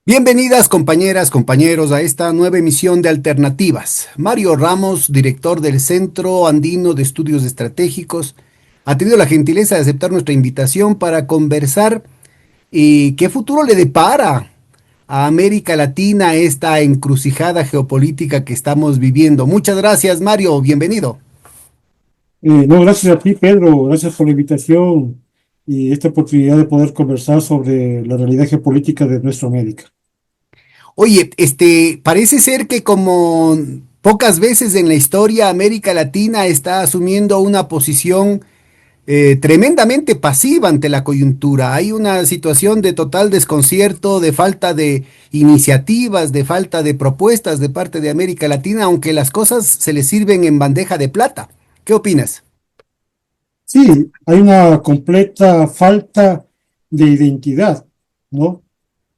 Bienvenidas compañeras, compañeros a esta nueva emisión de Alternativas. Mario Ramos, director del Centro Andino de Estudios Estratégicos, ha tenido la gentileza de aceptar nuestra invitación para conversar qué futuro le depara a América Latina esta encrucijada geopolítica que estamos viviendo. Muchas gracias, Mario, bienvenido. No, gracias a ti, Pedro. Gracias por la invitación y esta oportunidad de poder conversar sobre la realidad geopolítica de nuestra América. Oye, parece ser que como pocas veces en la historia América Latina está asumiendo una posición tremendamente pasiva ante la coyuntura. Hay una situación de total desconcierto, de falta de iniciativas, de falta de propuestas de parte de América Latina, aunque las cosas se les sirven en bandeja de plata. ¿Qué opinas? Sí, hay una completa falta de identidad, ¿no?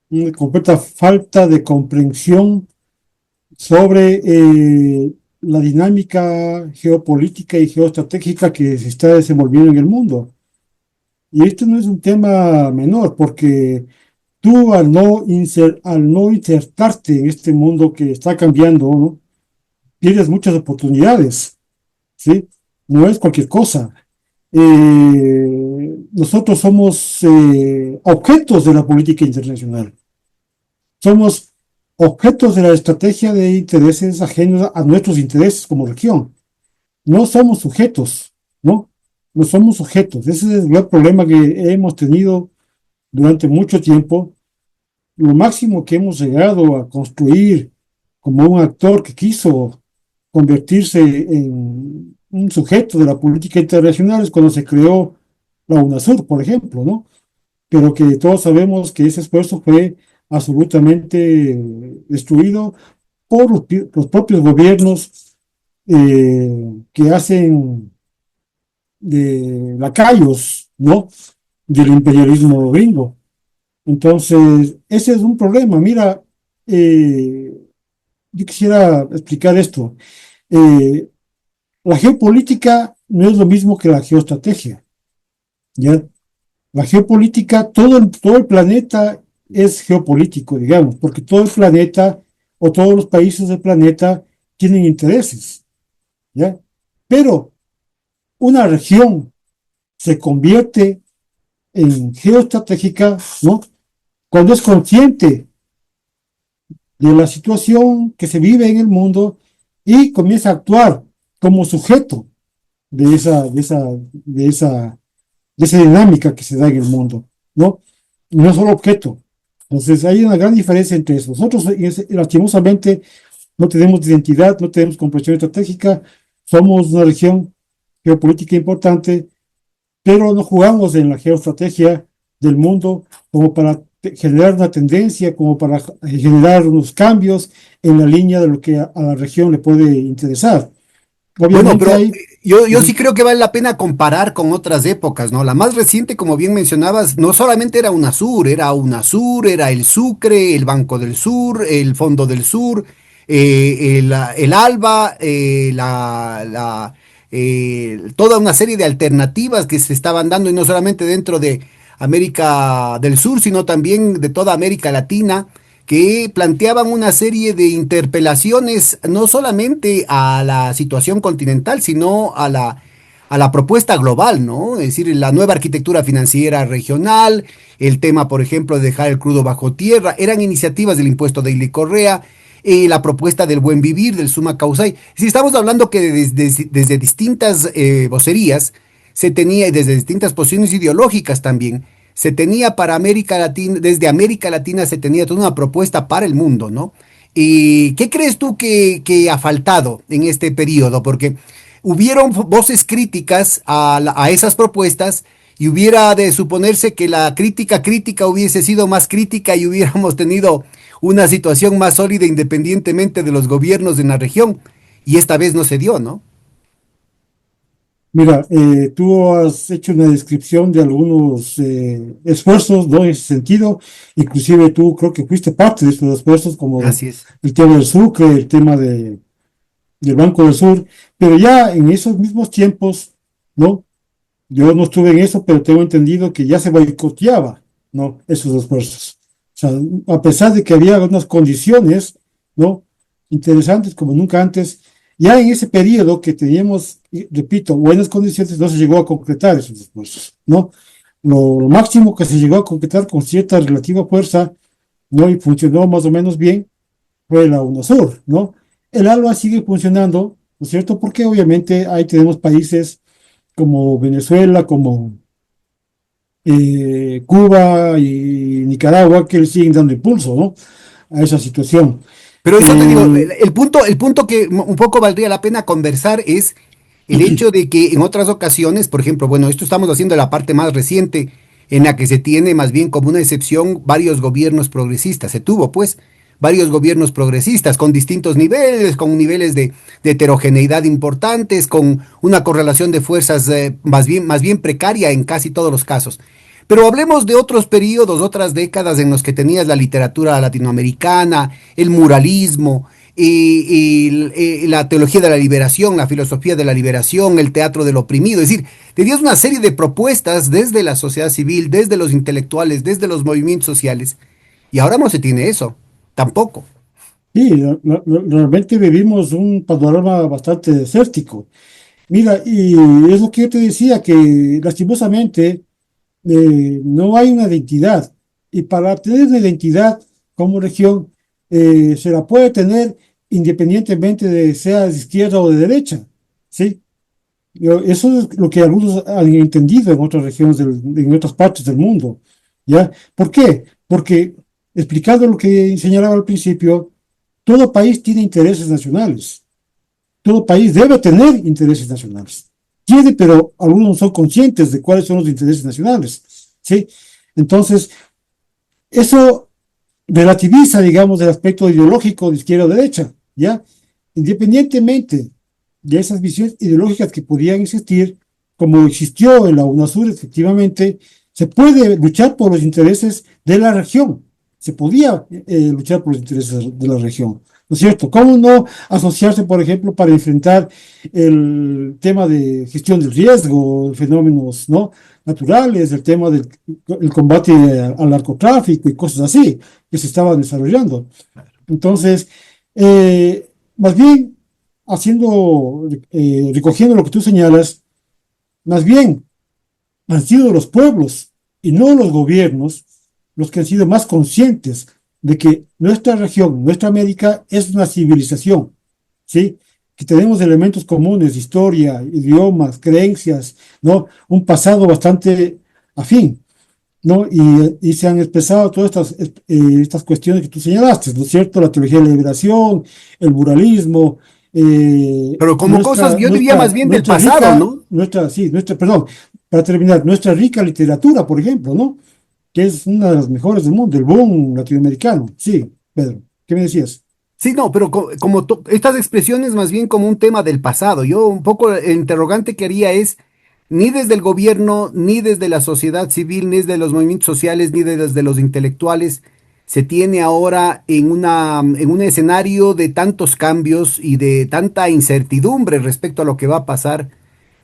Una completa falta de comprensión sobre la dinámica geopolítica y geoestratégica que se está desenvolviendo en el mundo. Y esto no es un tema menor, porque tú al no insertarte en este mundo que está cambiando, ¿no? Pierdes muchas oportunidades, ¿sí? No es cualquier cosa. Nosotros somos objetos de la política internacional. Somos objetos de la estrategia de intereses ajenos a nuestros intereses como región. No somos sujetos, ¿no? No somos sujetos. Ese es el gran problema que hemos tenido durante mucho tiempo. Lo máximo que hemos llegado a construir como un actor que quiso convertirse en un sujeto de la política internacional es cuando se creó la UNASUR, por ejemplo, ¿no? Pero que todos sabemos que ese esfuerzo fue absolutamente destruido por los propios gobiernos que hacen de lacayos, ¿no? Del imperialismo gringo. Entonces, ese es un problema. Mira, eh, yo quisiera explicar esto. Eh, la geopolítica no es lo mismo que la geoestrategia, ¿ya? La geopolítica, todo el planeta es geopolítico, digamos, porque todo el planeta o todos los países del planeta tienen intereses, ¿ya? Pero una región se convierte en geoestratégica, ¿no? Cuando es consciente de la situación que se vive en el mundo y comienza a actuar como sujeto de esa dinámica que se da en el mundo, ¿no? No solo objeto. Entonces hay una gran diferencia entre eso. Nosotros, lastimosamente, no tenemos identidad, no tenemos comprensión estratégica, somos una región geopolítica importante, pero no jugamos en la geoestrategia del mundo como para generar una tendencia, como para generar unos cambios en la línea de lo que a la región le puede interesar. Bueno, Obviamente pero hay. yo sí creo que vale la pena comparar con otras épocas, ¿no? La más reciente, como bien mencionabas, no solamente era UNASUR, era el Sucre, el Banco del Sur, el Fondo del Sur, el ALBA, toda una serie de alternativas que se estaban dando, y no solamente dentro de América del Sur, sino también de toda América Latina que planteaban una serie de interpelaciones no solamente a la situación continental, sino a la propuesta global, ¿no? Es decir, la nueva arquitectura financiera regional, el tema, por ejemplo, de dejar el crudo bajo tierra, eran iniciativas del impuesto de Ili Correa, la propuesta del buen vivir, del suma causai. Si estamos hablando que desde distintas vocerías se tenía, y desde distintas posiciones ideológicas también, se tenía para América Latina, desde América Latina se tenía toda una propuesta para el mundo, ¿no? ¿Y qué crees tú que ha faltado en este periodo? Porque hubieron voces críticas a esas propuestas y hubiera de suponerse que la crítica hubiese sido más crítica y hubiéramos tenido una situación más sólida independientemente de los gobiernos en la región. Y esta vez no se dio, ¿no? Mira, tú has hecho una descripción de algunos esfuerzos, ¿no? En ese sentido, inclusive tú creo que fuiste parte de estos esfuerzos, como Así es. el tema del Sucre, el tema del Banco del Sur, pero ya en esos mismos tiempos, ¿no? Yo no estuve en eso, pero tengo entendido que ya se boicoteaba, ¿no? Esos esfuerzos. sea, a pesar de que había unas condiciones, ¿no? Interesantes como nunca antes, ya en ese periodo que teníamos, y repito, buenas condiciones, no se llegó a concretar esos esfuerzos, ¿no? Lo máximo que se llegó a concretar con cierta relativa fuerza, ¿no? Y funcionó más o menos bien, fue la UNASUR, ¿no? El ALBA sigue funcionando, ¿no es cierto? Porque obviamente ahí tenemos países como Venezuela, como Cuba y Nicaragua que le siguen dando impulso, ¿no? A esa situación. Pero eso te digo, Eh, el punto que un poco valdría la pena conversar es el hecho de que en otras ocasiones, por ejemplo, bueno, esto estamos haciendo la parte más reciente, en la que se tiene más bien como una excepción varios gobiernos progresistas. Se tuvo, pues, varios gobiernos progresistas con distintos niveles, con niveles de heterogeneidad importantes, con una correlación de fuerzas más bien precaria en casi todos los casos. Pero hablemos de otros periodos, otras décadas en los que tenías la literatura latinoamericana, el muralismo, la teología de la liberación, la filosofía de la liberación, el teatro del oprimido. Es decir, tenías una serie de propuestas desde la sociedad civil, desde los intelectuales, desde los movimientos sociales. Y ahora no se tiene eso, tampoco. sí, realmente vivimos un panorama bastante desértico. Mira, y es lo que yo te decía, que lastimosamente no hay una identidad. Y para tener una identidad como región, se la puede tener independientemente de sea de izquierda o de derecha, ¿sí? Eso es lo que algunos han entendido en otras regiones, en otras partes del mundo, ¿ya? ¿Por qué? Porque, explicando lo que señalaba al principio, todo país tiene intereses nacionales. Todo país debe tener intereses nacionales. Tiene, pero algunos no son conscientes de cuáles son los intereses nacionales, ¿sí? Entonces, eso relativiza, digamos, el aspecto ideológico de izquierda o derecha, ¿ya? Independientemente de esas visiones ideológicas que podían existir, como existió en la UNASUR, efectivamente, se puede luchar por los intereses de la región, se podía luchar por los intereses de la región, ¿no es cierto? ¿Cómo no asociarse, por ejemplo, para enfrentar el tema de gestión del riesgo, fenómenos, ¿no? naturales, el tema del el combate al narcotráfico y cosas así que se estaban desarrollando? Entonces, más bien, recogiendo lo que tú señalas, más bien han sido los pueblos y no los gobiernos los que han sido más conscientes de que nuestra región, nuestra América, es una civilización, ¿sí? Que tenemos elementos comunes, historia, idiomas, creencias, ¿no? Un pasado bastante afín, ¿no? Y se han expresado todas estas cuestiones que tú señalaste, ¿no es cierto? La teología de la liberación, el muralismo, Pero como cosas, yo diría más bien del nuestra pasado, rica, ¿no? perdón, para terminar, nuestra rica literatura, por ejemplo, ¿no? Que es una de las mejores del mundo, el boom latinoamericano. Sí, Pedro, ¿qué me decías? Sí, no, pero estas expresiones más bien como un tema del pasado. Yo un poco el interrogante que haría es, ni desde el gobierno, ni desde la sociedad civil, ni desde los movimientos sociales, ni desde los intelectuales, se tiene ahora en un escenario de tantos cambios y de tanta incertidumbre respecto a lo que va a pasar,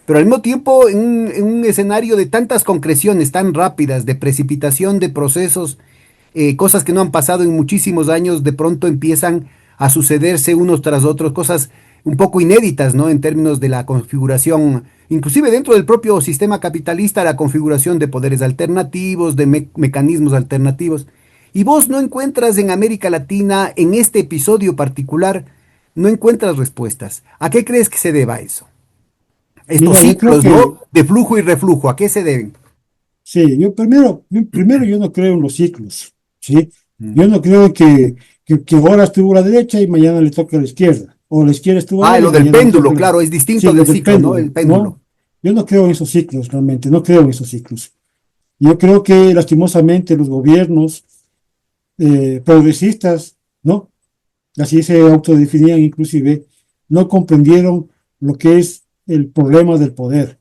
pero al mismo tiempo en un escenario de tantas concreciones tan rápidas, de precipitación de procesos, cosas que no han pasado en muchísimos años, de pronto empiezan a sucederse unos tras otros, cosas un poco inéditas, ¿no? En términos de la configuración, inclusive dentro del propio sistema capitalista, la configuración de poderes alternativos, de mecanismos alternativos. Y vos no encuentras en América Latina, en este episodio particular, no encuentras respuestas. ¿A qué crees que se deba eso? Estos Mira, yo creo ciclos, ¿no? que De flujo y reflujo, ¿a qué se deben? sí, primero yo no creo en los ciclos, ¿sí? Mm. Yo no creo que ahora estuvo a la derecha y mañana le toca a la izquierda, o la izquierda estuvo Ah, ahora y lo del mañana le péndulo, toca claro, es sí, distinto lo del del ciclo, ¿no? El péndulo, péndulo. ¿no? Yo no creo en esos ciclos, realmente, no creo en esos ciclos. Yo creo que lastimosamente los gobiernos progresistas, ¿no? Así se autodefinían inclusive, no comprendieron lo que es el problema del poder,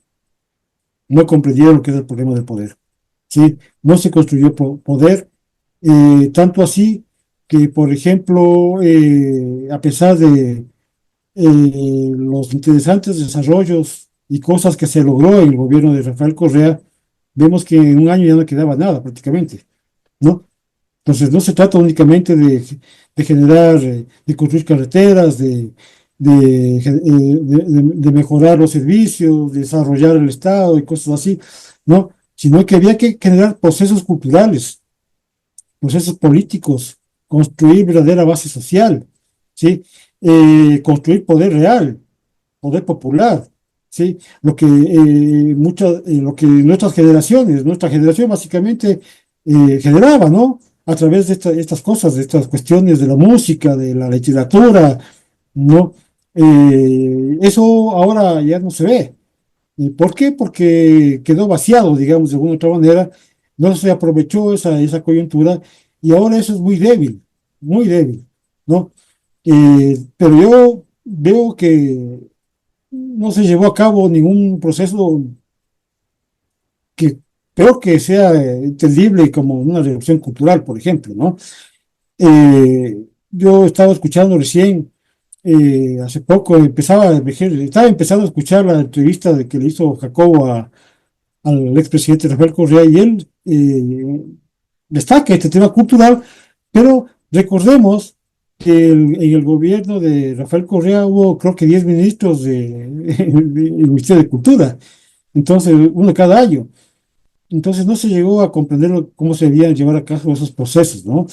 no comprendieron lo que es el problema del poder, ¿sí? No se construyó poder, tanto así que, por ejemplo, a pesar de los interesantes desarrollos y cosas que se logró en el gobierno de Rafael Correa, vemos que en un año ya no quedaba nada prácticamente, ¿no? Entonces, no se trata únicamente de generar, de construir carreteras, de mejorar los servicios, de desarrollar el Estado y cosas así, ¿no? Sino que había que generar procesos culturales, procesos políticos, construir verdadera base social, ¿sí? Construir poder real, poder popular, ¿sí? Lo que nuestra generación básicamente generaba, ¿no? A través de estas cosas, de estas cuestiones de la música, de la literatura, ¿no? Eso ahora ya no se ve. ¿Y por qué? Porque quedó vaciado, digamos, de alguna otra manera, no se aprovechó esa coyuntura y ahora eso es muy débil, ¿no? Pero yo veo que no se llevó a cabo ningún proceso que creo que sea entendible como una revolución cultural, por ejemplo, ¿no? Yo estaba escuchando recién, hace poco, estaba empezando a escuchar la entrevista que le hizo Jacobo al expresidente Rafael Correa y él destaca este tema cultural, pero recordemos que en el gobierno de Rafael Correa hubo creo que 10 ministros del Ministerio de Cultura, entonces uno cada año. Entonces no se llegó a comprender cómo se debían llevar a cabo esos procesos, ¿no?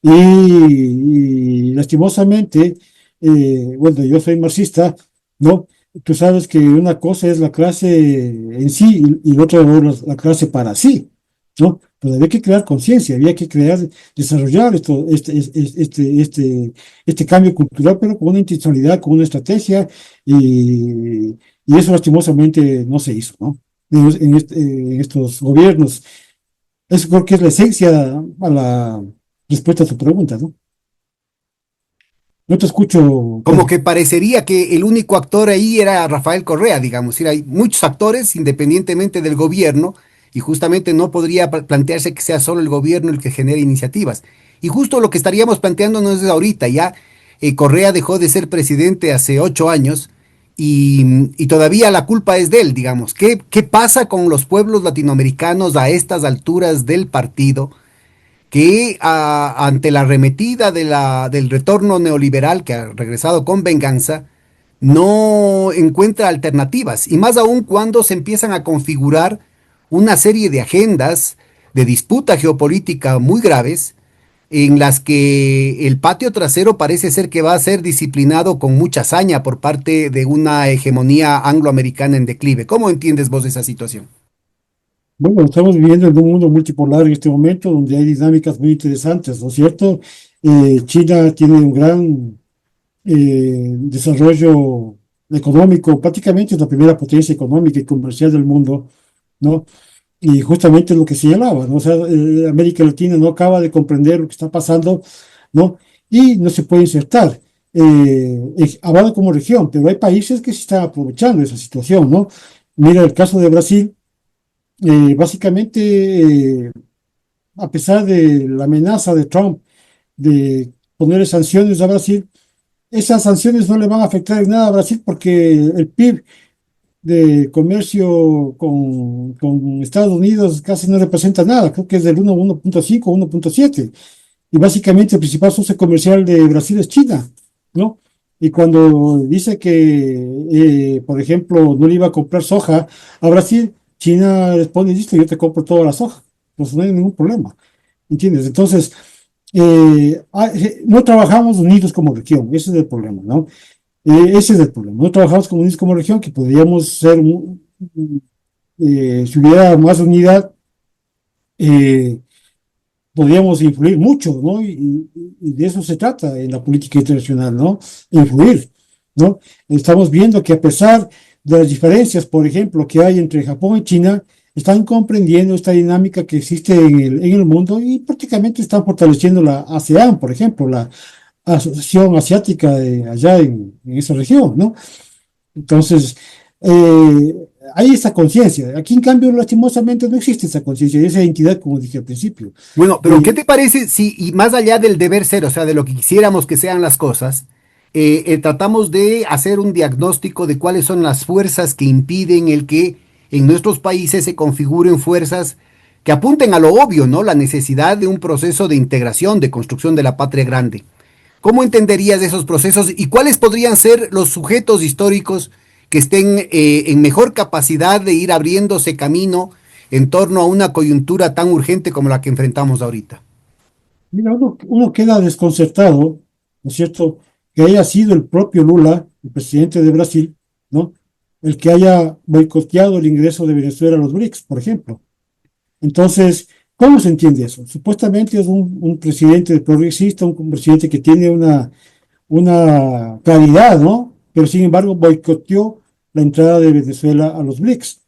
Y lastimosamente, bueno, yo soy marxista, ¿no? Tú sabes que una cosa es la clase en sí y la otra es la clase para sí, ¿no? Pero había que crear conciencia, había que desarrollar este cambio cultural, pero con una intencionalidad, con una estrategia, y eso lastimosamente no se hizo, ¿no? En estos gobiernos. Eso creo que es la esencia a la respuesta a tu pregunta, ¿no? No te escucho, Como Pedro. que parecería que el único actor ahí era Rafael Correa, digamos. Hay muchos actores independientemente del gobierno y justamente no podría plantearse que sea solo el gobierno el que genere iniciativas. Y justo lo que estaríamos planteándonos es ahorita, ya Correa dejó de ser presidente hace 8 años y todavía la culpa es de él, digamos. ¿Qué pasa con los pueblos latinoamericanos a estas alturas del partido? Que ante la arremetida del retorno neoliberal que ha regresado con venganza, no encuentra alternativas, y más aún cuando se empiezan a configurar una serie de agendas de disputa geopolítica muy graves, en las que el patio trasero parece ser que va a ser disciplinado con mucha hazaña por parte de una hegemonía angloamericana en declive. ¿Cómo entiendes vos esa situación? Bueno, estamos viviendo en un mundo multipolar en este momento donde hay dinámicas muy interesantes, ¿no es cierto? China tiene un gran desarrollo económico, prácticamente es la primera potencia económica y comercial del mundo, ¿no? Y justamente lo que señalaba, ¿no? O sea, América Latina no acaba de comprender lo que está pasando, ¿no? Y no se puede insertar. Hablando como región, pero hay países que se están aprovechando de esa situación, ¿no? Mira el caso de Brasil, básicamente, a pesar de la amenaza de Trump de poner sanciones a Brasil, esas sanciones no le van a afectar en nada a Brasil porque el PIB de comercio con Estados Unidos casi no representa nada, creo que es del 1,5, 1,7. Y básicamente el principal socio comercial de Brasil es China, ¿no? Y cuando dice que, por ejemplo, no le iba a comprar soja a Brasil, China responde, listo, yo te compro toda la soja, pues no hay ningún problema, ¿entiendes? Entonces, no trabajamos unidos como región, ese es el problema, ¿no? Ese es el problema, no trabajamos como unidos como región, que podríamos ser, si hubiera más unidad, eh, podríamos influir mucho, ¿no? Y de eso se trata en la política internacional, ¿no? Influir, ¿no? Estamos viendo que a pesar de las diferencias, por ejemplo, que hay entre Japón y China, están comprendiendo esta dinámica que existe en el mundo y prácticamente están fortaleciendo la ASEAN, por ejemplo, la Asociación Asiática de allá en esa región, ¿no? Entonces, eh, hay esa conciencia. Aquí, en cambio, lastimosamente no existe esa conciencia, esa identidad, como dije al principio. Bueno, pero ¿qué Eh, te parece si, y más allá del deber ser, o sea, de lo que quisiéramos que sean las cosas, tratamos de hacer un diagnóstico de cuáles son las fuerzas que impiden el que en nuestros países se configuren fuerzas que apunten a lo obvio, ¿no? La necesidad de un proceso de integración, de construcción de la patria grande. ¿Cómo entenderías esos procesos y cuáles podrían ser los sujetos históricos que estén en mejor capacidad de ir abriéndose camino en torno a una coyuntura tan urgente como la que enfrentamos ahorita? Mira, uno queda desconcertado, ¿no es cierto?, que haya sido el propio Lula, el presidente de Brasil, ¿no?, el que haya boicoteado el ingreso de Venezuela a los BRICS, por ejemplo. Entonces, ¿cómo se entiende eso? Supuestamente es un presidente progresista, un presidente que tiene una claridad, ¿no? Pero sin embargo boicoteó la entrada de Venezuela a los BRICS.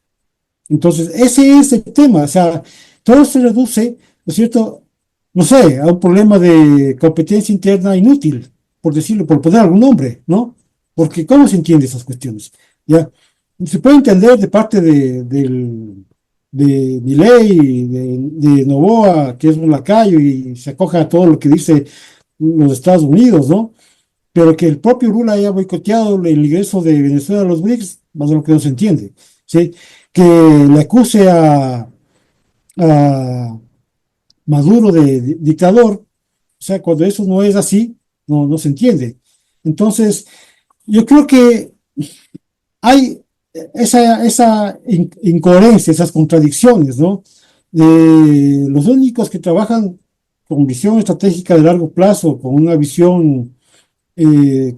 Entonces, ese es el tema. O sea, todo se reduce, ¿no es cierto?, no sé, a un problema de competencia interna inútil, por decirlo, por poner algún nombre, ¿no? Porque ¿cómo se entiende esas cuestiones? ¿Ya? Se puede entender de parte de Milei, de Noboa, que es un lacayo y se acoja a todo lo que dice los Estados Unidos, ¿no? Pero que el propio Lula haya boicoteado el ingreso de Venezuela a los BRICS, más de lo que no se entiende, ¿sí? Que le acuse a Maduro de dictador, o sea, cuando eso no es así, no se entiende. Entonces, yo creo que hay esa incoherencia, esas contradicciones, ¿no? Los únicos que trabajan con visión estratégica de largo plazo, con una visión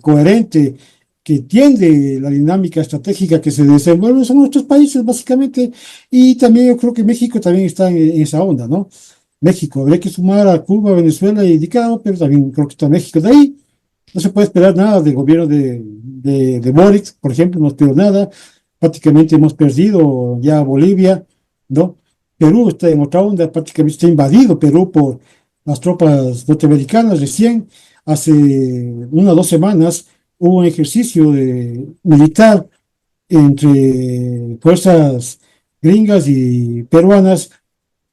coherente, que entiende la dinámica estratégica que se desenvuelve, son nuestros países, básicamente, y también yo creo que México también está en esa onda, ¿no? México, habría que sumar a Cuba, Venezuela y Nicaragua, pero también creo que está México. De ahí no se puede esperar nada del gobierno de Boric, por ejemplo, no espero nada. Prácticamente hemos perdido ya Bolivia, ¿no? Perú está en otra onda, prácticamente está invadido Perú por las tropas norteamericanas. Recién, hace 1 o 2 semanas, hubo un ejercicio militar entre fuerzas gringas y peruanas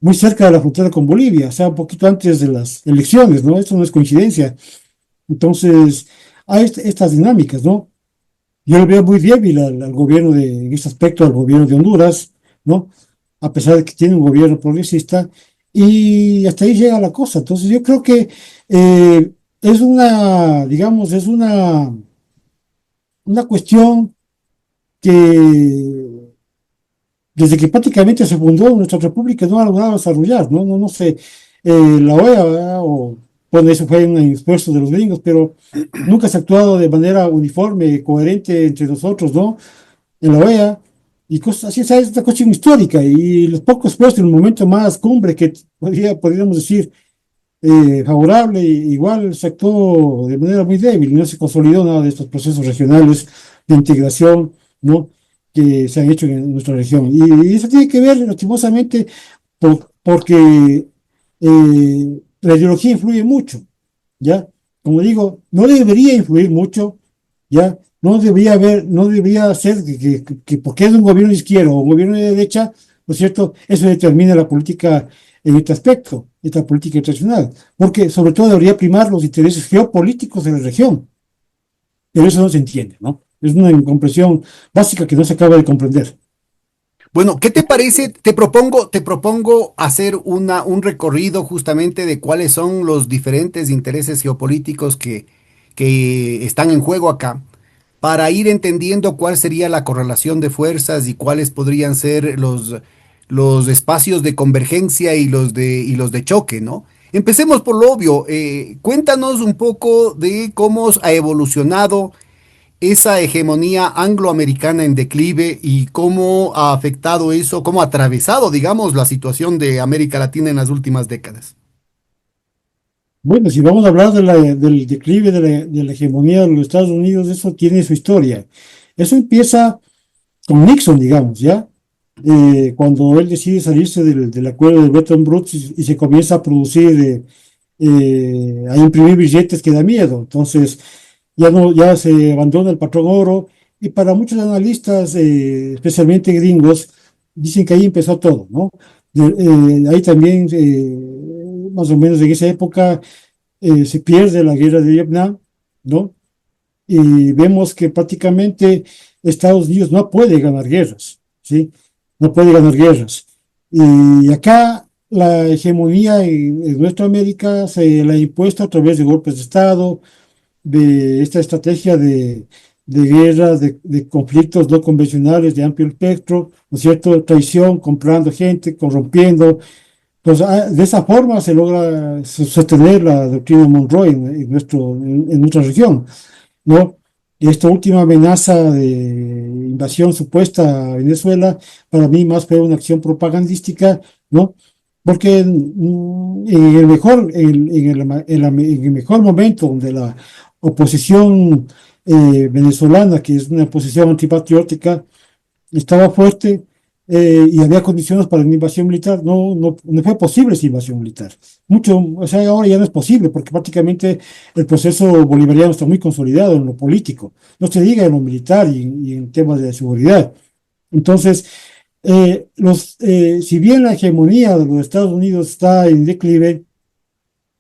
muy cerca de la frontera con Bolivia, o sea, un poquito antes de las elecciones, ¿no? Esto no es coincidencia. Entonces, hay estas dinámicas, ¿no? Yo lo veo muy débil al gobierno en este aspecto, al gobierno de Honduras, ¿no? A pesar de que tiene un gobierno progresista, y hasta ahí llega la cosa. Entonces, yo creo que es digamos, es una cuestión que desde que prácticamente se fundó nuestra república no ha logrado desarrollar, ¿no? No sé, la OEA, ¿verdad? O, bueno, eso fue un esfuerzo de los gringos, pero nunca se ha actuado de manera uniforme, coherente entre nosotros, ¿no? En la OEA, y cosas así, esa es una cuestión histórica, y los pocos puestos en el momento más cumbre que podríamos decir favorable, igual se actuó de manera muy débil, y no se consolidó nada de estos procesos regionales de integración, ¿no?, que se han hecho en nuestra región. Y eso tiene que ver, lastimosamente, porque la ideología influye mucho, ¿ya? Como digo, no debería influir mucho, ¿ya? No debería ser que porque es un gobierno de izquierda o un gobierno de derecha, ¿no es cierto?, eso determina la política en este aspecto, esta política internacional, porque sobre todo debería primar los intereses geopolíticos de la región, pero eso no se entiende, ¿no? Es una incomprensión básica que no se acaba de comprender. Bueno, ¿qué te parece? Te propongo hacer un recorrido justamente de cuáles son los diferentes intereses geopolíticos que están en juego acá, para ir entendiendo cuál sería la correlación de fuerzas y cuáles podrían ser los espacios de convergencia y los de choque, ¿no? Empecemos por lo obvio. Cuéntanos un poco de cómo ha evolucionado esa hegemonía angloamericana en declive y cómo ha afectado eso, cómo ha atravesado, digamos, la situación de América Latina en las últimas décadas. Bueno, si vamos a hablar del declive de la hegemonía de los Estados Unidos, eso tiene su historia. Eso empieza con Nixon, digamos, ¿ya? Cuando él decide salirse del acuerdo de Bretton Woods y se comienza a producir, a imprimir billetes que da miedo. Entonces, ya se abandona el patrón oro, y para muchos analistas, especialmente gringos, dicen que ahí empezó todo, ¿no? Ahí también, más o menos en esa época, se pierde la guerra de Vietnam, ¿no? Y vemos que prácticamente Estados Unidos no puede ganar guerras, ¿sí? No puede ganar guerras. Y acá la hegemonía en nuestra América se la ha impuesto a través de golpes de Estado, de esta estrategia de guerras, de conflictos no convencionales de amplio espectro, ¿no es cierto? Traición, comprando gente, corrompiendo. Pues de esa forma se logra sostener la doctrina Monroe en nuestra región, ¿no? Y esta última amenaza de invasión supuesta a Venezuela, para mí más fue una acción propagandística, ¿no? Porque en el mejor, en el mejor momento donde la oposición venezolana, que es una oposición antipatriótica, estaba fuerte y había condiciones para una invasión militar. No fue posible esa invasión militar. Mucho, o sea, ahora ya no es posible porque prácticamente el proceso bolivariano está muy consolidado en lo político, no se diga en lo militar y en temas de seguridad. Entonces, si bien la hegemonía de los Estados Unidos está en declive,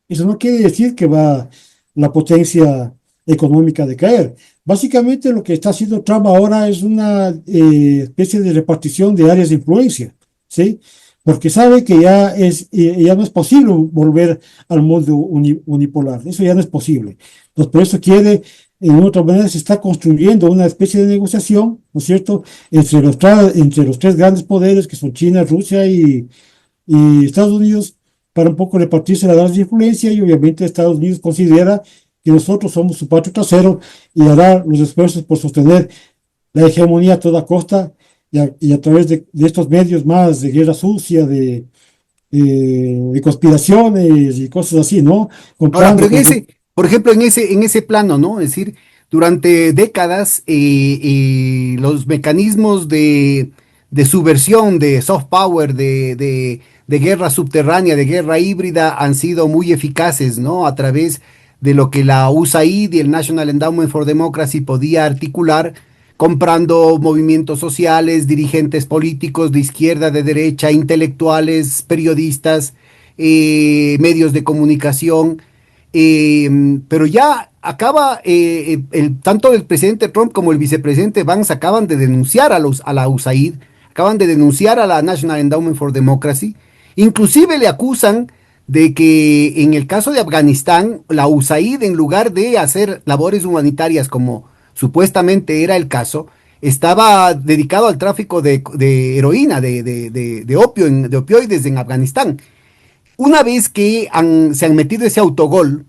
eso no quiere decir que va la potencia económica a decaer. Básicamente lo que está haciendo Trump ahora es una especie de repartición de áreas de influencia, ¿sí? Porque sabe que ya no es posible volver al mundo unipolar, eso ya no es posible. Entonces, por eso quiere, en otra manera, se está construyendo una especie de negociación, ¿no es cierto?, entre los tres grandes poderes que son China, Rusia y Estados Unidos para un poco repartirse la áreas de influencia y obviamente Estados Unidos considera que nosotros somos su patio trasero y hará los esfuerzos por sostener la hegemonía a toda costa y a través de estos medios más de guerra sucia, de conspiraciones y cosas así, ¿no? Ahora, Comprando, pero por ejemplo, en ese plano, ¿no? Es decir, durante décadas los mecanismos de subversión, de soft power, de guerra subterránea, de guerra híbrida han sido muy eficaces, ¿no? A través de lo que la USAID y el National Endowment for Democracy podía articular, comprando movimientos sociales, dirigentes políticos de izquierda, de derecha, intelectuales, periodistas, medios de comunicación, pero ya acaba, tanto el presidente Trump como el vicepresidente Vance acaban de denunciar a la USAID, acaban de denunciar a la National Endowment for Democracy, inclusive le acusan de que en el caso de Afganistán, la USAID, en lugar de hacer labores humanitarias como supuestamente era el caso, estaba dedicado al tráfico de heroína, de opio, de opioides en Afganistán. Una vez que se han metido ese autogol,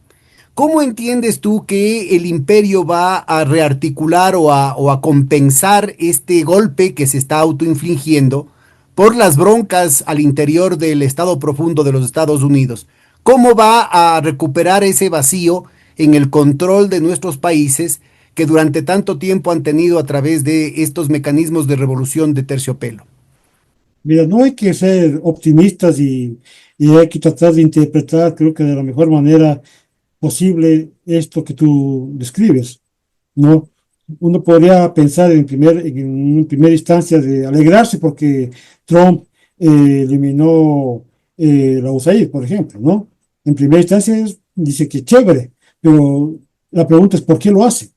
¿cómo entiendes tú que el imperio va a rearticular o a compensar este golpe que se está autoinfligiendo por las broncas al interior del estado profundo de los Estados Unidos? ¿Cómo va a recuperar ese vacío en el control de nuestros países que durante tanto tiempo han tenido a través de estos mecanismos de revolución de terciopelo? mira, no hay que ser optimistas y hay que tratar de interpretar, creo que de la mejor manera posible esto que tú describes, ¿no? Uno podría pensar en primera instancia de alegrarse porque Trump eliminó la USAID, por ejemplo, ¿no? En primera instancia dice que chévere, pero la pregunta es ¿por qué lo hace?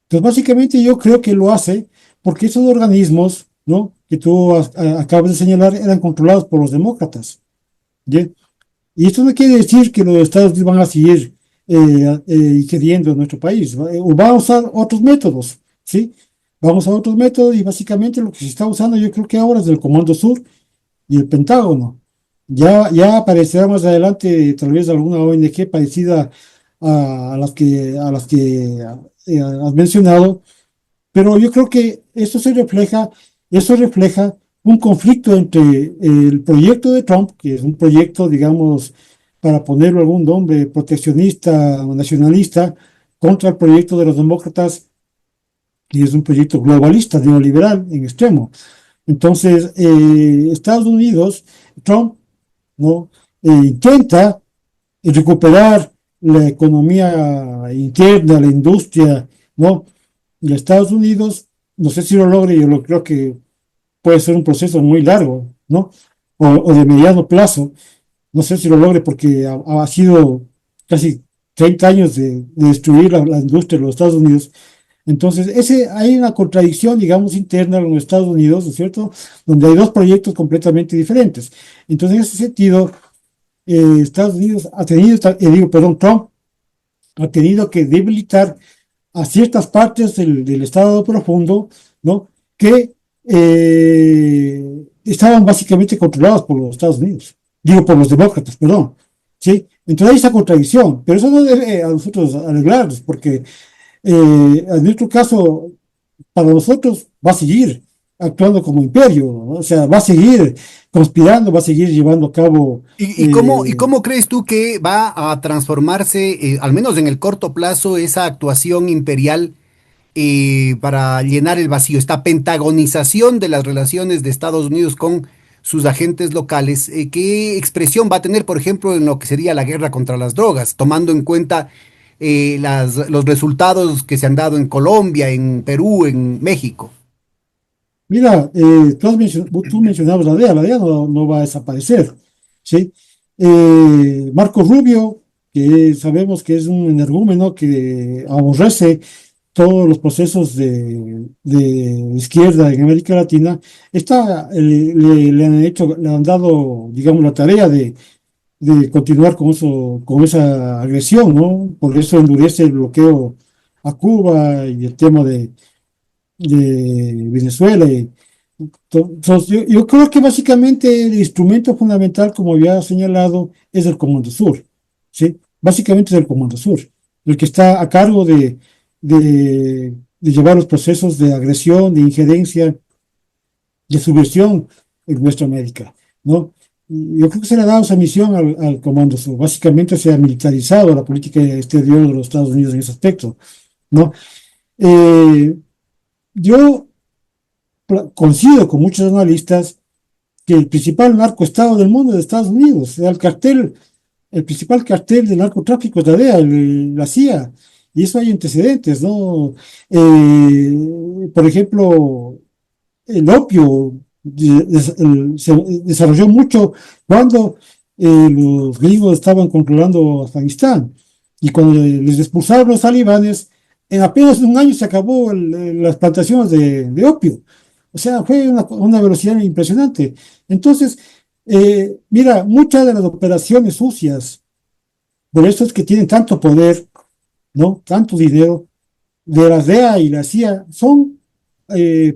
Entonces, básicamente yo creo que lo hace porque esos organismos, ¿no?, que tú acabas de señalar eran controlados por los demócratas, ¿bien? Y esto no quiere decir que los Estados Unidos van a seguir ingiriendo en nuestro país, o va a usar otros métodos, ¿sí? Vamos a otros métodos y básicamente lo que se está usando yo creo que ahora es el Comando Sur y el Pentágono. Ya aparecerá más adelante tal vez alguna ONG parecida a las que has mencionado, pero yo creo que eso refleja un conflicto entre el proyecto de Trump, que es un proyecto, digamos, para ponerlo algún nombre, proteccionista o nacionalista, contra el proyecto de los demócratas, que es un proyecto globalista, neoliberal en extremo. Entonces, Estados Unidos, Trump, ¿no?, intenta recuperar la economía interna, la industria, ¿no?, de Estados Unidos. No sé si lo logre, creo que puede ser un proceso muy largo, ¿no? O de mediano plazo. No sé si lo logre porque ha sido casi 30 años de destruir la industria de los Estados Unidos. Entonces, hay una contradicción, digamos, interna en los Estados Unidos, ¿no es cierto?, donde hay dos proyectos completamente diferentes. Entonces, en ese sentido, Estados Unidos ha tenido, perdón, Trump ha tenido que debilitar a ciertas partes del Estado profundo, ¿no? Que estaban básicamente controlados por los Estados Unidos, digo, por los demócratas, perdón, ¿sí? Entonces hay esa contradicción, pero eso no debe a nosotros arreglarnos, porque en nuestro caso, para nosotros va a seguir actuando como imperio, ¿no? O sea, va a seguir conspirando, va a seguir llevando a cabo. Y cómo crees tú que va a transformarse, al menos en el corto plazo, esa actuación imperial para llenar el vacío, esta pentagonización de las relaciones de Estados Unidos con sus agentes locales? ¿Qué expresión va a tener, por ejemplo, en lo que sería la guerra contra las drogas, tomando en cuenta los resultados que se han dado en Colombia, en Perú, en México? Mira, tú mencionabas la DEA no va a desaparecer, ¿sí? Marco Rubio, que sabemos que es un energúmeno que aborrece todos los procesos de izquierda en América Latina, le han hecho, le han dado, digamos, la tarea de continuar con eso, con esa agresión, ¿no? Por eso endurece el bloqueo a Cuba y el tema de Venezuela. Entonces, yo creo que básicamente el instrumento fundamental, como había señalado, es el Comando Sur, ¿sí? Básicamente es el Comando Sur, el que está a cargo de llevar los procesos de agresión, de injerencia, de subversión en nuestra América, ¿no? Y yo creo que se le ha dado esa misión al Comando Sur. Básicamente se ha militarizado la política exterior de los Estados Unidos en ese aspecto, ¿no? Eh, yo coincido con muchos analistas que el principal narcoestado del mundo es Estados Unidos. O sea, el principal cartel del narcotráfico es la DEA, la CIA, y eso hay antecedentes, ¿no? Por ejemplo, el opio se desarrolló mucho cuando los gringos estaban controlando Afganistán, y cuando les expulsaron los talibanes, en apenas un año se acabó las plantaciones de opio. O sea, fue una velocidad impresionante. Entonces, mira, muchas de las operaciones sucias, por eso es que tienen tanto poder, ¿no? Tanto dinero, de las DEA y la CIA, son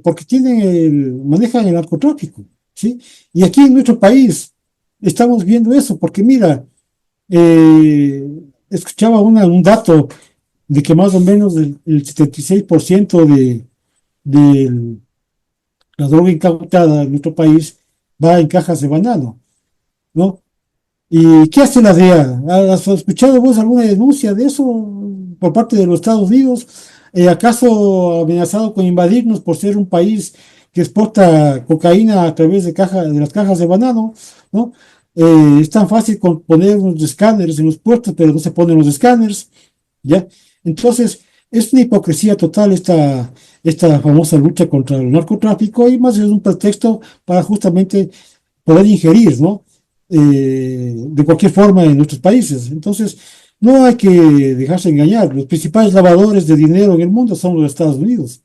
porque manejan el narcotráfico, ¿sí? Y aquí en nuestro país estamos viendo eso, porque mira, eh, escuchaba un dato de que más o menos el 76% de la droga incautada en nuestro país va en cajas de banano, ¿no? ¿Y qué hace la DEA? ¿Has escuchado vos alguna denuncia de eso por parte de los Estados Unidos? ¿Acaso amenazado con invadirnos por ser un país que exporta cocaína a través de las cajas de banano? ¿No? Es tan fácil poner unos escáneres en los puertos, pero no se ponen los escáneres, ¿ya? Entonces, es una hipocresía total esta famosa lucha contra el narcotráfico, y más es un pretexto para justamente poder ingerir, ¿no? De cualquier forma en nuestros países. Entonces, no hay que dejarse engañar. Los principales lavadores de dinero en el mundo son los Estados Unidos,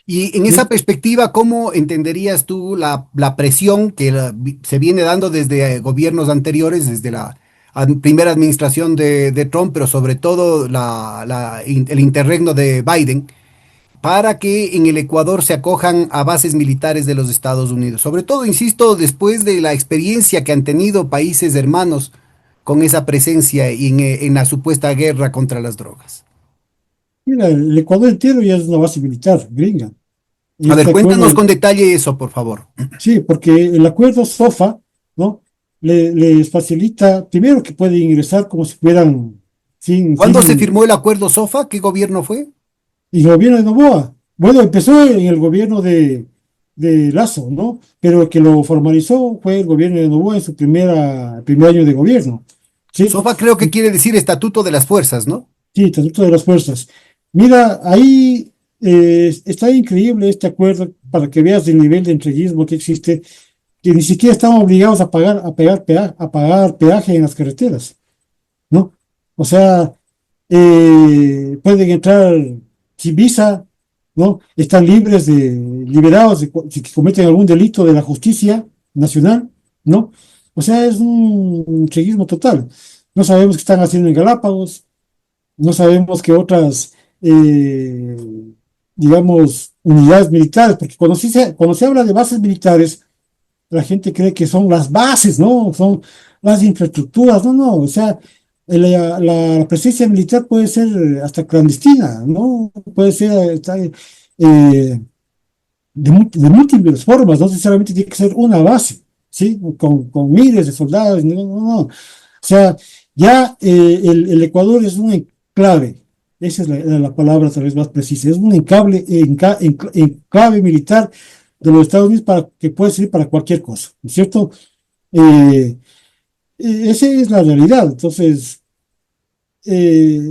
Y en esa ¿sí? perspectiva, ¿cómo entenderías tú la presión que se viene dando desde gobiernos anteriores, desde la primera administración de Trump, pero sobre todo el interregno de Biden, para que en el Ecuador se acojan a bases militares de los Estados Unidos? Sobre todo, insisto, después de la experiencia que han tenido países hermanos con esa presencia en la supuesta guerra contra las drogas. Mira, el Ecuador entero ya es una base militar gringa. Y A ver, este cuéntanos acuerdo, con detalle eso, por favor. sí, porque el acuerdo SOFA, ¿no? Les facilita, primero, que pueden ingresar como si fueran ¿Cuándo se sin firmó el acuerdo SOFA? ¿Qué gobierno fue? y el gobierno de Noboa. Bueno, empezó en el gobierno de Lazo, ¿no? Pero el que lo formalizó fue el gobierno de Noboa en su primer año de gobierno, ¿sí? SOFA creo que quiere decir Estatuto de las Fuerzas, ¿no? Sí, Estatuto de las Fuerzas. Mira, ahí está increíble este acuerdo para que veas el nivel de entreguismo que existe, que ni siquiera estamos obligados a pagar peaje en las carreteras, ¿no? O sea, pueden entrar sin visa, ¿no? Están liberados si cometen algún delito de la justicia nacional, ¿no? O sea, es un entreguismo total. No sabemos qué están haciendo en Galápagos, no sabemos qué otras, eh, digamos, unidades militares, porque cuando se habla de bases militares, la gente cree que son las bases, ¿no? Son las infraestructuras, no, no, o sea, la presencia militar puede ser hasta clandestina, ¿no? Puede ser de múltiples formas, no necesariamente tiene que ser una base, ¿sí? Con miles de soldados, no, no, no. O sea, ya el Ecuador es un enclave, esa es la palabra tal vez más precisa, es un enclave militar de los Estados Unidos para que puede servir para cualquier cosa, ¿no es cierto? Eh, Esa es la realidad. Entonces, eh,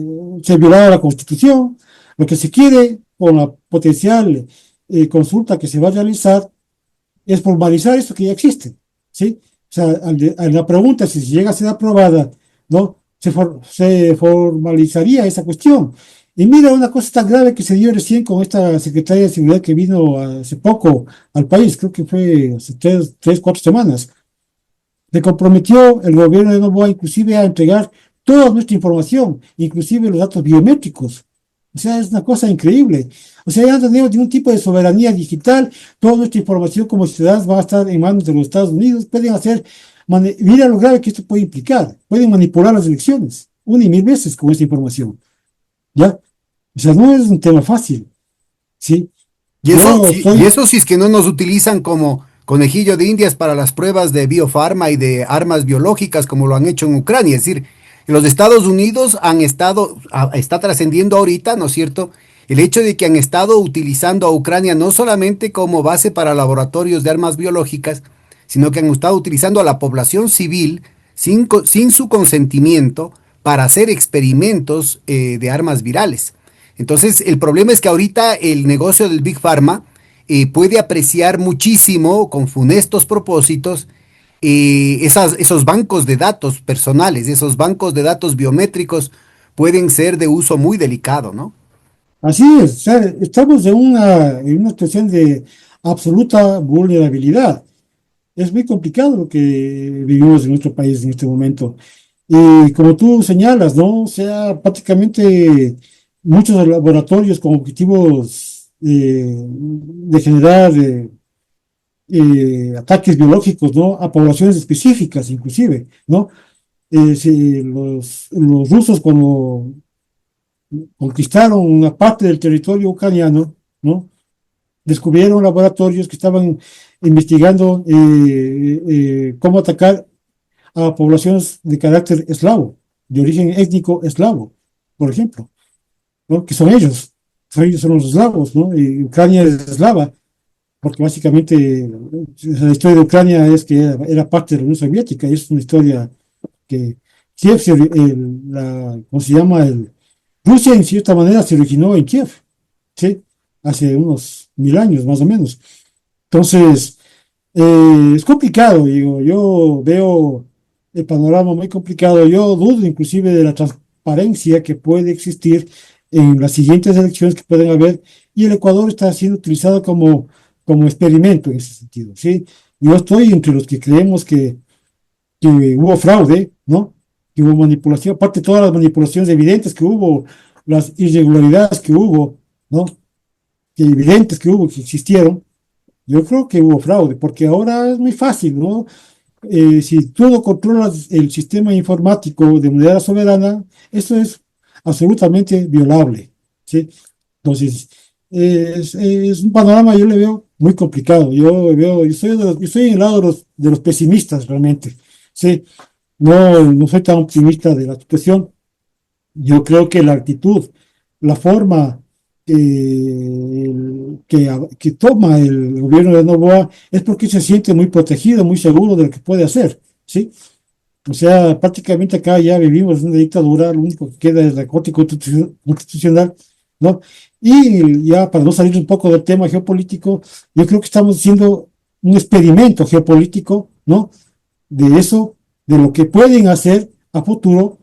se violaba la Constitución. Lo que se quiere con la potencial consulta que se va a realizar es formalizar esto que ya existe, ¿sí? O sea, a la pregunta si llega a ser aprobada, ¿no? Se formalizaría esa cuestión. Y mira, una cosa tan grave que se dio recién con esta secretaria de Seguridad que vino hace poco al país, creo que fue hace 3, 4 semanas. Le comprometió el gobierno de Novoa inclusive a entregar toda nuestra información, inclusive los datos biométricos. O sea, es una cosa increíble. O sea, ya no tenemos ningún tipo de soberanía digital, toda nuestra información como ciudadanos va a estar en manos de los Estados Unidos, pueden hacer, mira lo grave que esto puede implicar, pueden manipular las elecciones, una y mil veces con esta información, ¿ya? O sea, no es un tema fácil, ¿sí? Yo Y estoy, eso si es que no nos utilizan como conejillo de Indias para las pruebas de biofarma y de armas biológicas como lo han hecho en Ucrania. Es decir, los Estados Unidos está trascendiendo ahorita, ¿no es cierto? El hecho de que han estado utilizando a Ucrania no solamente como base para laboratorios de armas biológicas, sino que han estado utilizando a la población civil sin su consentimiento para hacer experimentos de armas virales. Entonces, el problema es que ahorita el negocio del Big Pharma puede apreciar muchísimo con funestos propósitos esos bancos de datos personales, esos bancos de datos biométricos pueden ser de uso muy delicado, ¿no? así es, o sea, estamos en una situación de absoluta vulnerabilidad. Es muy complicado lo que vivimos en nuestro país en este momento. Y como tú señalas, ¿no? O sea, prácticamente muchos laboratorios con objetivos de generar ataques biológicos, ¿no? A poblaciones específicas, inclusive, ¿no? Si los rusos cuando conquistaron una parte del territorio ucraniano, ¿no? Descubrieron laboratorios que estaban investigando cómo atacar a poblaciones de carácter eslavo, de origen étnico eslavo, por ejemplo, ¿no? Que ellos son los eslavos, ¿no? Y Ucrania es eslava, porque básicamente la historia de Ucrania es que era parte de la Unión Soviética, y es una historia que Kiev, ¿cómo se llama? Rusia en cierta manera se originó en Kiev, ¿sí? Hace unos 1000 años más o menos. Entonces, es complicado, digo, yo veo el panorama muy complicado, yo dudo inclusive de la transparencia que puede existir en las siguientes elecciones que pueden haber, y el Ecuador está siendo utilizado como experimento en ese sentido, ¿sí? Yo estoy entre los que creemos que hubo fraude, ¿no? Que hubo manipulación, aparte de todas las manipulaciones evidentes que hubo, las irregularidades que hubo, ¿no? Que evidentes que hubo, que existieron. Yo creo que hubo fraude, porque ahora es muy fácil, ¿no? Si tú no controlas el sistema informático de manera soberana, eso es absolutamente violable, ¿sí? Entonces, es un panorama, yo le veo muy complicado. Yo estoy en el lado de los pesimistas realmente, ¿sí? No, no soy tan optimista de la situación. Yo creo que la actitud, la forma que toma el gobierno de Novoa es porque se siente muy protegido, muy seguro de lo que puede hacer, ¿sí? O sea, prácticamente acá ya vivimos en una dictadura, lo único que queda es la Corte Constitucional, ¿no? Y ya para no salir un poco del tema geopolítico, yo creo que estamos haciendo un experimento geopolítico, ¿no? De eso, de lo que pueden hacer a futuro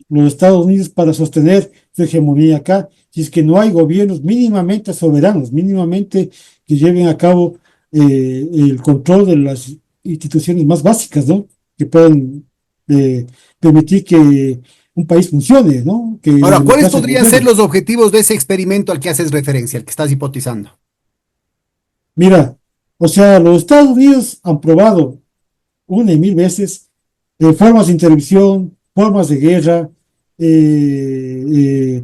los Estados Unidos para sostener su hegemonía acá, si es que no hay gobiernos mínimamente soberanos, mínimamente que lleven a cabo el control de las instituciones más básicas, ¿no? Que puedan eh, permitir que un país funcione, ¿no? Que la Ahora, ¿cuáles democracia podrían ser funcione. los objetivos de ese experimento al que haces referencia, al que estás hipotizando? Mira, o sea, los Estados Unidos han probado una y mil veces formas de intervención, formas de guerra, eh, eh,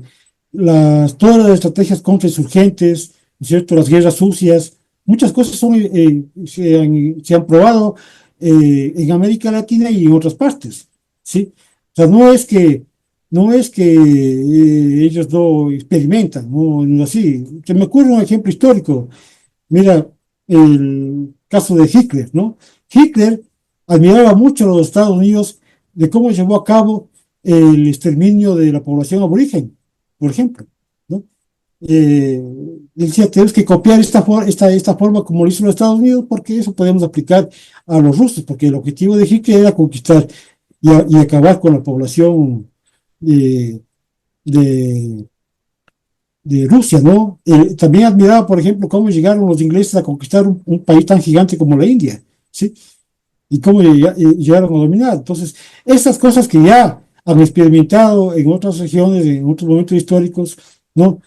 todas las estrategias contrainsurgentes, ¿no es cierto? Las guerras sucias, muchas cosas se han probado en América Latina y en otras partes, ¿sí? O sea, no es que ellos no experimentan, no es así. Se me ocurre un ejemplo histórico. Mira, el caso de Hitler, ¿no? Hitler admiraba mucho a los Estados Unidos de cómo llevó a cabo el exterminio de la población aborigen, por ejemplo, ¿no? Eh, Decía, tenemos que copiar esta forma como lo hizo los Estados Unidos, porque eso podemos aplicar a los rusos, porque el objetivo de Hitler era conquistar y acabar con la población eh, de, de Rusia, ¿no? También admiraba, por ejemplo, cómo llegaron los ingleses a conquistar un país tan gigante como la India, ¿sí? Y cómo llegaron a dominar. Entonces, estas cosas que ya han experimentado en otras regiones, en otros momentos históricos, ¿no?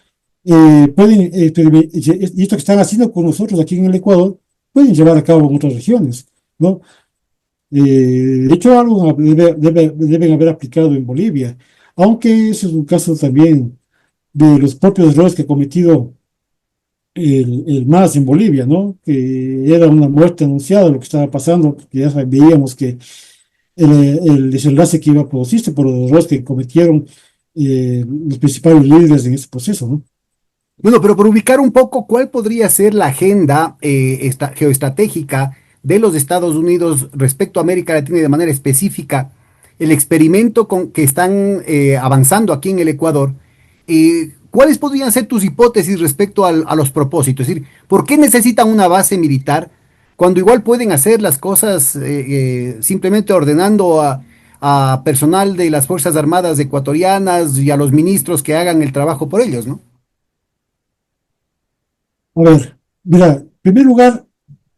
Pueden, y esto que están haciendo con nosotros aquí en el Ecuador, pueden llevar a cabo en otras regiones, ¿no? De hecho, algo deben haber aplicado en Bolivia, aunque ese es un caso también de los propios errores que ha cometido el MAS en Bolivia, ¿no? Que era una muerte anunciada lo que estaba pasando, porque ya veíamos que el desenlace que iba a producirse por los errores que cometieron los principales líderes en ese proceso, ¿no? Bueno, pero por ubicar un poco, ¿cuál podría ser la agenda geoestratégica de los Estados Unidos respecto a América Latina y de manera específica el experimento que están avanzando aquí en el Ecuador? ¿Cuáles podrían ser tus hipótesis respecto a los propósitos? Es decir, ¿por qué necesitan una base militar cuando igual pueden hacer las cosas simplemente ordenando a personal de las Fuerzas Armadas ecuatorianas y a los ministros que hagan el trabajo por ellos, ¿no? A ver, mira, en primer lugar,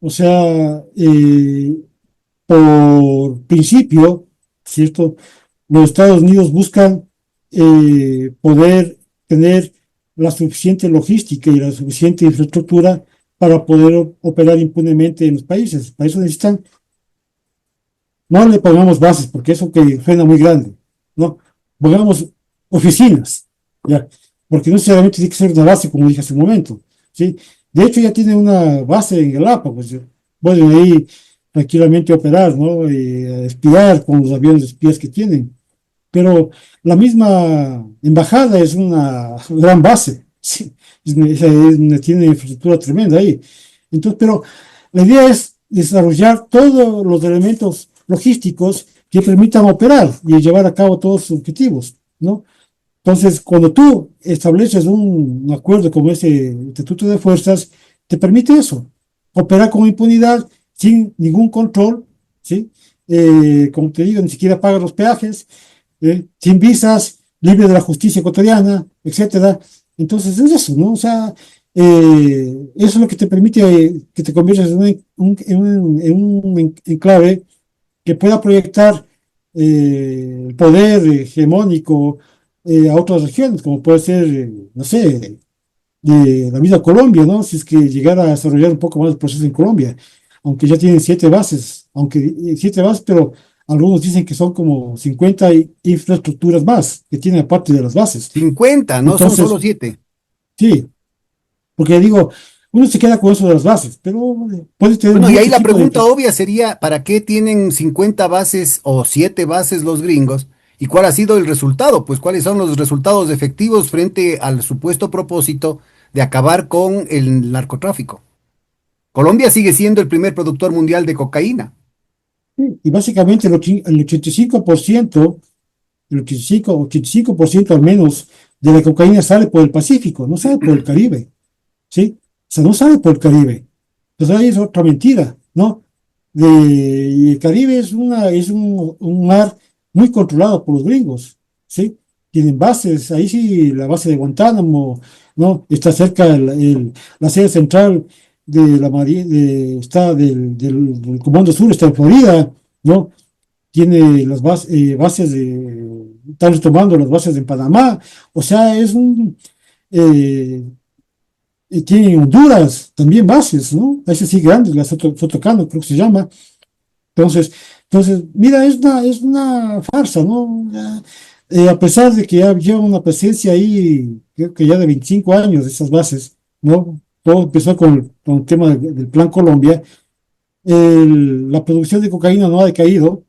o sea, por principio, ¿cierto? Los Estados Unidos buscan poder tener la suficiente logística y la suficiente infraestructura para poder operar impunemente en los países. Para eso necesitan, no le pongamos bases, porque eso que suena muy grande, ¿no? Pongamos oficinas, ¿ya? Porque no necesariamente tiene que ser una base, como dije hace un momento, ¿sí? De hecho, ya tiene una base en Galápagos, pues, pueden ahí tranquilamente operar, ¿no? Y espiar con los aviones de espías que tienen. Pero la misma embajada es una gran base, ¿sí? Tiene infraestructura tremenda ahí. Entonces, pero la idea es desarrollar todos los elementos logísticos que permitan operar y llevar a cabo todos sus objetivos, ¿no? Entonces, cuando tú estableces un acuerdo como ese Estatuto de Fuerzas, te permite eso, operar con impunidad, sin ningún control, ¿sí? Como te digo, ni siquiera pagas los peajes, sin visas, libre de la justicia ecuatoriana, etcétera. Entonces, es eso, ¿no? O sea, eso es lo que te permite que te conviertas en un enclave que pueda proyectar el poder hegemónico a otras regiones, como puede ser, no sé, de la misma Colombia, ¿no? Si es que llegara a desarrollar un poco más el proceso en Colombia, aunque ya tienen 7 bases, aunque 7 bases, pero algunos dicen que son como 50 infraestructuras más que tienen aparte de las bases. 50, no son solo Entonces, 7. sí, porque digo, uno se queda con eso de las bases, pero puede tener Bueno, y ahí muchos la tipos de... pregunta obvia sería, ¿para qué tienen 50 bases o 7 bases los gringos? ¿Y cuál ha sido el resultado? Pues cuáles son los resultados efectivos frente al supuesto propósito de acabar con el narcotráfico. Colombia sigue siendo el primer productor mundial de cocaína. Y básicamente el 85%, el 85% al menos de la cocaína sale por el Pacífico, no sale por el Caribe, ¿sí? O sea, no sale por el Caribe. Entonces ahí es otra mentira, ¿no? Y el Caribe es un mar muy controlado por los gringos, ¿sí? Tienen bases, ahí sí, la base de Guantánamo, ¿no? Está cerca la sede central de la está del Comando Sur, está en Florida, ¿no? Tiene las bases están retomando las bases en Panamá, o sea, y tiene en Honduras también bases, ¿no? Esas sí grandes, la Sotocano creo que se llama. Entonces, mira, es una farsa, ¿no? A pesar de que ya lleva una presencia ahí, creo que ya de 25 años de esas bases, ¿no? Todo empezó con el tema del Plan Colombia. La producción de cocaína no ha decaído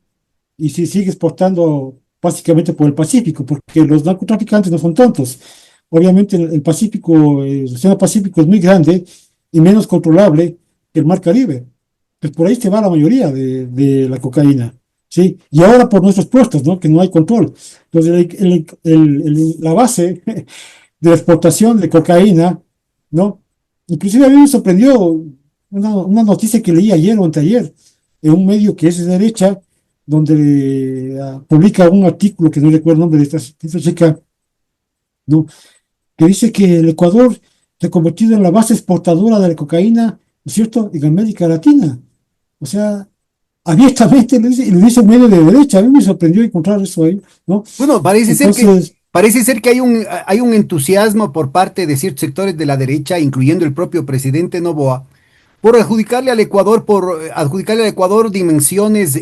y se sigue exportando básicamente por el Pacífico, porque los narcotraficantes no son tontos. Obviamente el Pacífico, el Océano Pacífico es muy grande y menos controlable que el Mar Caribe. Pues por ahí se va la mayoría de la cocaína, ¿sí? Y ahora por nuestros puestos, ¿no? Que no hay control. Entonces, la base de la exportación de cocaína, ¿no? Inclusive a mí me sorprendió una noticia que leí ayer o anteayer en un medio que es de derecha, donde publica un artículo que no recuerdo el nombre de esta chica, ¿no? Que dice que el Ecuador se ha convertido en la base exportadora de la cocaína, ¿no es cierto?, en América Latina. O sea, abiertamente y lo dice un medio de derecha. A mí me sorprendió encontrar eso ahí, ¿no? Bueno, Entonces, parece ser que hay un entusiasmo por parte de ciertos sectores de la derecha, incluyendo el propio presidente Noboa, por adjudicarle al Ecuador dimensiones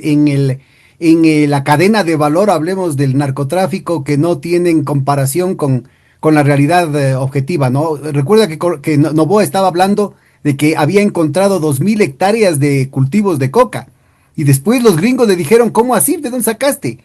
la cadena de valor, hablemos del narcotráfico, que no tienen comparación con la realidad objetiva, ¿no? Recuerda que Noboa estaba hablando de que había encontrado 2000 hectáreas de cultivos de coca. Y después los gringos le dijeron, ¿cómo así? ¿De dónde sacaste?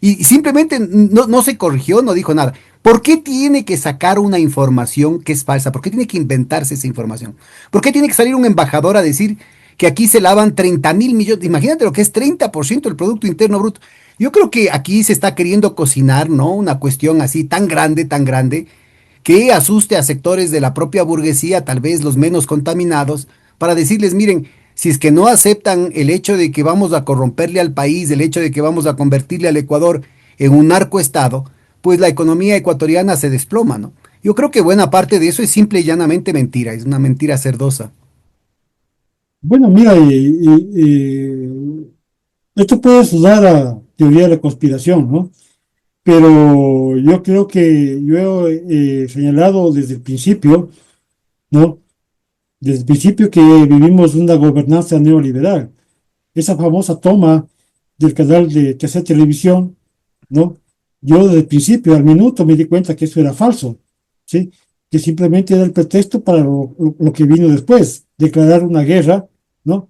Y simplemente no se corrigió, no dijo nada. ¿Por qué tiene que sacar una información que es falsa? ¿Por qué tiene que inventarse esa información? ¿Por qué tiene que salir un embajador a decir que aquí se lavan 30.000 millones? Imagínate lo que es 30% del Producto Interno Bruto. Yo creo que aquí se está queriendo cocinar, ¿no? Una cuestión así tan grande, que asuste a sectores de la propia burguesía, tal vez los menos contaminados, para decirles, miren, si es que no aceptan el hecho de que vamos a corromperle al país, el hecho de que vamos a convertirle al Ecuador en un narcoestado, pues la economía ecuatoriana se desploma, ¿no? Yo creo que buena parte de eso es simple y llanamente mentira, es una mentira cerdosa. bueno, mira, esto puede sudar a teoría de la conspiración, ¿no? Pero yo creo que yo he señalado desde el principio, ¿no? Desde el principio que vivimos una gobernanza neoliberal. Esa famosa toma del canal de tercera televisión, ¿no? Yo desde el principio, al minuto, me di cuenta que eso era falso, ¿sí? Que simplemente era el pretexto para lo que vino después, declarar una guerra, ¿no?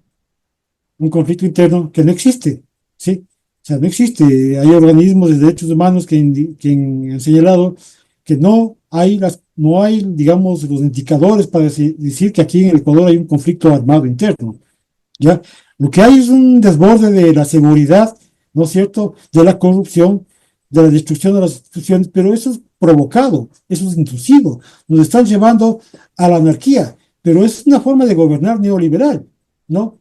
Un conflicto interno que no existe, ¿sí? O sea, no existe. Hay organismos de derechos humanos que han señalado que no hay, digamos, los indicadores para decir que aquí en el Ecuador hay un conflicto armado interno, ¿ya? Lo que hay es un desborde de la seguridad, ¿no es cierto?, de la corrupción, de la destrucción de las instituciones, pero eso es provocado, eso es intrusivo, nos están llevando a la anarquía, pero es una forma de gobernar neoliberal, ¿no?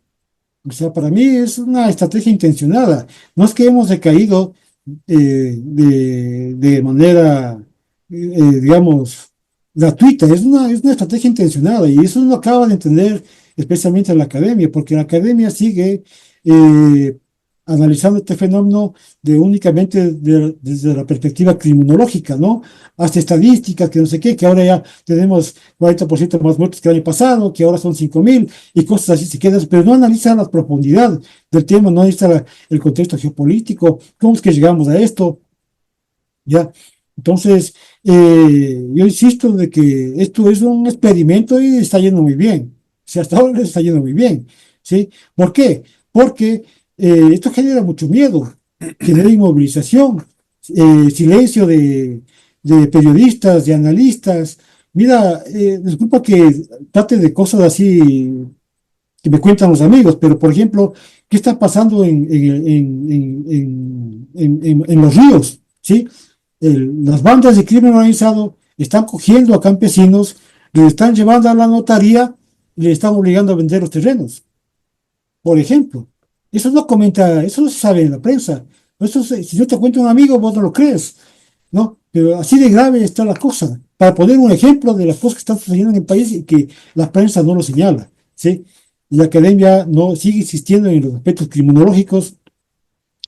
O sea, para mí es una estrategia intencionada. No es que hemos decaído de manera, digamos, gratuita. Es una estrategia intencionada y eso no acaba de entender especialmente en la academia, porque la academia sigue eh, analizando este fenómeno únicamente desde la perspectiva criminológica, ¿no? Hasta estadísticas, que no sé qué, que ahora ya tenemos 40% más muertos que el año pasado, que ahora son 5.000 y cosas así se quedan, pero no analiza la profundidad del tema, no analiza el contexto geopolítico, cómo es que llegamos a esto, ¿ya? Entonces, yo insisto de que esto es un experimento y está yendo muy bien. O sea, hasta ahora les está yendo muy bien, ¿sí? ¿Por qué? Porque esto genera mucho miedo, genera inmovilización, silencio de periodistas, de analistas. Mira, disculpa que trate de cosas así que me cuentan los amigos, pero por ejemplo, ¿qué está pasando en los ríos? ¿Sí? Las bandas de crimen organizado están cogiendo a campesinos, les están llevando a la notaría y les están obligando a vender los terrenos, por ejemplo. Eso no se sabe en la prensa. Si yo te cuento un amigo, vos no lo crees, ¿no? Pero así de grave está la cosa. Para poner un ejemplo de las cosas que están sucediendo en el país y que la prensa no lo señala, ¿sí? Y la academia no sigue insistiendo en los aspectos criminológicos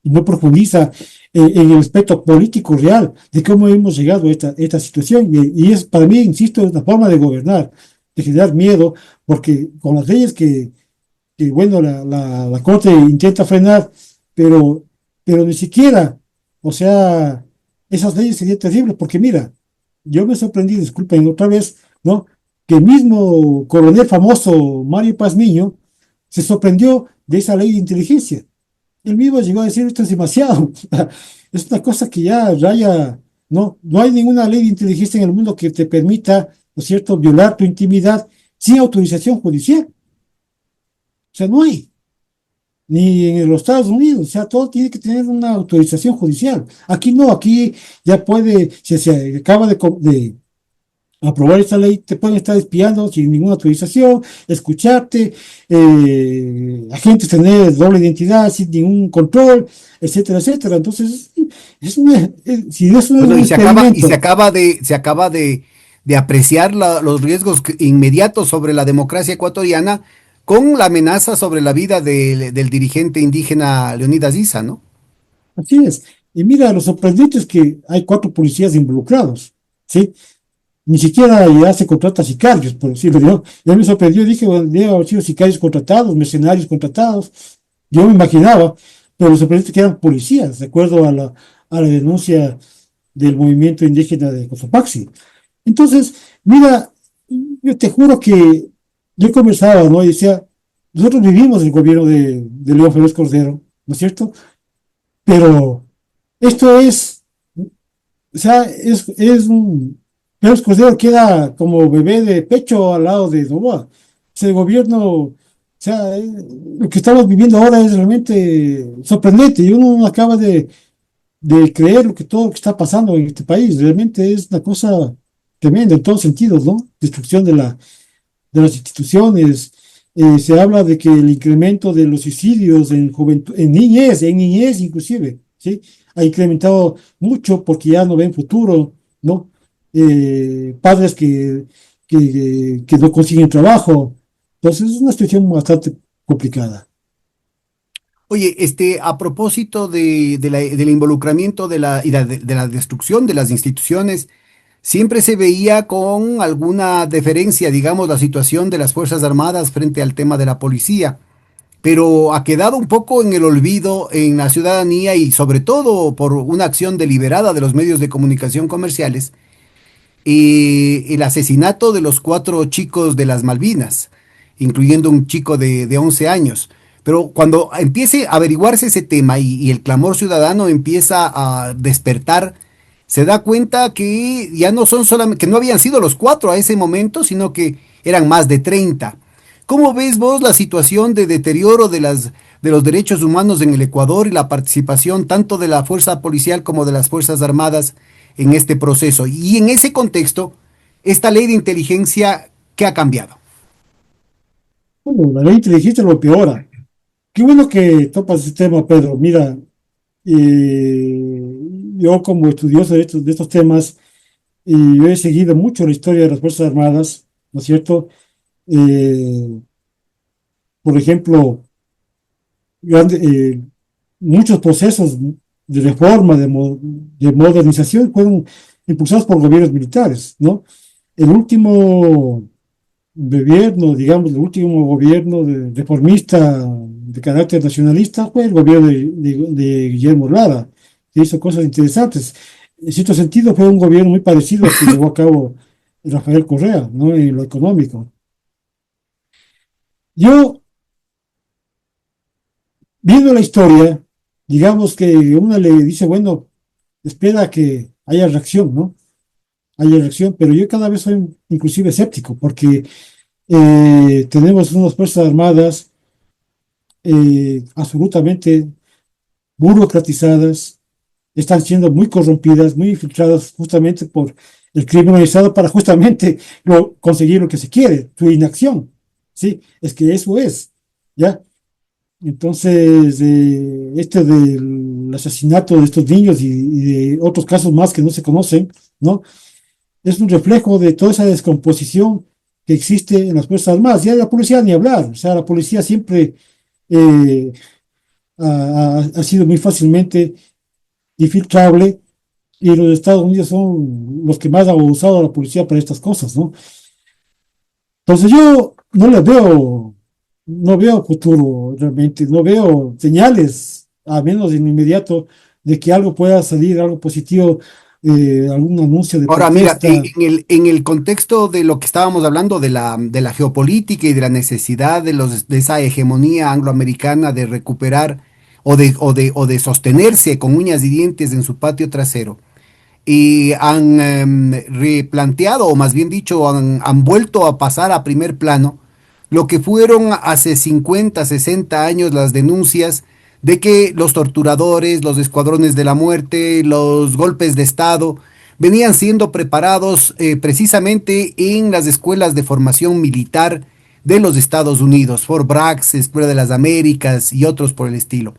y no profundiza en el aspecto político real de cómo hemos llegado a esta situación. Y es, para mí, insisto, es una forma de gobernar, de generar miedo, porque con las leyes que bueno, la Corte intenta frenar, pero, pero ni siquiera, o sea, esas leyes serían terribles, porque mira, yo me sorprendí, disculpen otra vez, ¿no? Que el mismo coronel famoso Mario Pazmiño se sorprendió de esa ley de inteligencia. Él mismo llegó a decir, esto es demasiado. Es una cosa que ya raya, no, no hay ninguna ley de inteligencia en el mundo que te permita, ¿no es cierto?, violar tu intimidad sin autorización judicial. O sea, no hay, ni en los Estados Unidos, o sea, todo tiene que tener una autorización judicial. Aquí no, aquí ya puede, si se acaba de aprobar esta ley, te pueden estar espiando sin ninguna autorización, escucharte, agentes tener doble identidad sin ningún control, etcétera, etcétera. Entonces, si eso no es Bueno, un experimento, se acaba de apreciar los riesgos inmediatos sobre la democracia ecuatoriana con la amenaza sobre la vida del dirigente indígena Leonidas Issa, ¿no? así es. Y mira, lo sorprendente es que hay 4 policías involucrados, ¿sí? Ni siquiera ya se contrata sicarios, por decirlo yo. Ya me sorprendió, dije, bueno, debe haber sido sicarios contratados, mercenarios contratados. Yo me imaginaba, pero lo sorprendente es que eran policías, de acuerdo a la denuncia del movimiento indígena de Cotopaxi. Entonces, mira, yo te juro que yo conversaba, ¿no? Y decía, nosotros vivimos el gobierno de León Félix Cordero, ¿no es cierto? Pero esto es, o sea, es un... Pérez Cordero queda como bebé de pecho al lado de Novoa. Ese gobierno, o sea, lo que estamos viviendo ahora es realmente sorprendente y uno no acaba de creer todo lo que está pasando en este país. Realmente es una cosa tremenda en todos sentidos, ¿no? Destrucción de las instituciones. Se habla de que el incremento de los suicidios en juventud, en niñez inclusive, ¿sí? Ha incrementado mucho porque ya no ven futuro, ¿no? Padres que no consiguen trabajo. Entonces es una situación bastante complicada. Oye, a propósito del involucramiento de la destrucción de las instituciones, siempre se veía con alguna deferencia, digamos, la situación de las Fuerzas Armadas frente al tema de la policía, pero ha quedado un poco en el olvido en la ciudadanía y sobre todo por una acción deliberada de los medios de comunicación comerciales, el asesinato de los 4 chicos de las Malvinas, incluyendo un chico de 11 años. Pero cuando empiece a averiguarse ese tema y el clamor ciudadano empieza a despertar, se da cuenta que ya no son solamente, que no habían sido los 4 a ese momento, sino que eran más de 30. ¿Cómo ves vos la situación de deterioro de los derechos humanos en el Ecuador y la participación tanto de la fuerza policial como de las Fuerzas Armadas en este proceso? Y en ese contexto, esta ley de inteligencia, ¿qué ha cambiado? Bueno, la ley inteligente lo empeora. Qué bueno que topas ese tema, Pedro. Mira, yo como estudioso de estos temas, yo he seguido mucho la historia de las Fuerzas Armadas, ¿no es cierto? Eh, por ejemplo, muchos procesos de reforma, de modernización fueron impulsados por gobiernos militares, ¿no? El último gobierno, digamos, el último gobierno reformista de carácter nacionalista fue el gobierno de Guillermo Lara, que hizo cosas interesantes. En cierto sentido, fue un gobierno muy parecido al que llevó a cabo Rafael Correa, ¿no? En lo económico. Yo, viendo la historia, digamos que una le dice, bueno, espera que haya reacción, ¿no? Haya reacción, pero yo cada vez soy inclusive escéptico, porque tenemos unas Fuerzas Armadas absolutamente burocratizadas, están siendo muy corrompidas, muy infiltradas justamente por el crimen organizado para justamente conseguir lo que se quiere, su inacción. Sí, es que eso es, ¿ya? Entonces, esto de el asesinato de estos niños y de otros casos más que no se conocen, ¿no? Es un reflejo de toda esa descomposición que existe en las Fuerzas Armadas. Ya de la policía ni hablar, o sea, la policía siempre eh, ha sido muy fácilmente infiltrable y los Estados Unidos son los que más han usado a la policía para estas cosas, ¿no? Entonces yo no les veo, no veo futuro realmente, no veo señales, a menos en inmediato, de que algo pueda salir, algo positivo, algún anuncio de Ahora, mira, protesta. en el contexto de lo que estábamos hablando de la geopolítica y de la necesidad de esa hegemonía angloamericana de recuperar o de sostenerse con uñas y dientes en su patio trasero, y han replanteado, o más bien dicho, han vuelto a pasar a primer plano lo que fueron hace 50, 60 años las denuncias de que los torturadores, los escuadrones de la muerte, los golpes de Estado, venían siendo preparados precisamente en las escuelas de formación militar de los Estados Unidos, Fort Bragg, Escuela de las Américas y otros por el estilo.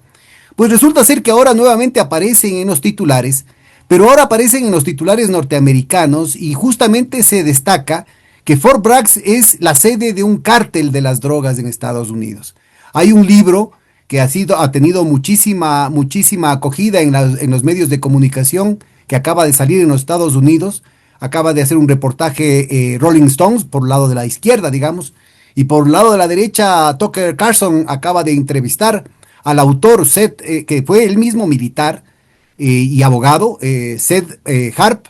Pues resulta ser que ahora nuevamente aparecen en los titulares, pero ahora aparecen en los titulares norteamericanos y justamente se destaca que Fort Bragg es la sede de un cártel de las drogas en Estados Unidos. Hay un libro que ha tenido muchísima acogida en los medios de comunicación, que acaba de salir en los Estados Unidos, acaba de hacer un reportaje Rolling Stones por el lado de la izquierda, digamos, y por el lado de la derecha Tucker Carlson acaba de entrevistar al autor Seth, que fue el mismo militar y abogado, Seth Harp,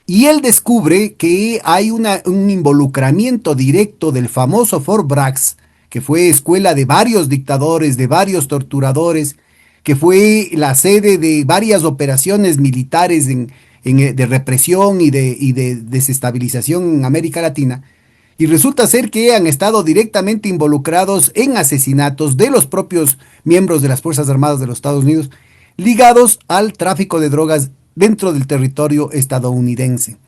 y él descubre que hay un involucramiento directo del famoso Fort Bragg, que fue escuela de varios dictadores, de varios torturadores, que fue la sede de varias operaciones militares de represión y de desestabilización en América Latina. Y resulta ser que han estado directamente involucrados en asesinatos de los propios miembros de las Fuerzas Armadas de los Estados Unidos, ligados al tráfico de drogas dentro del territorio estadounidense.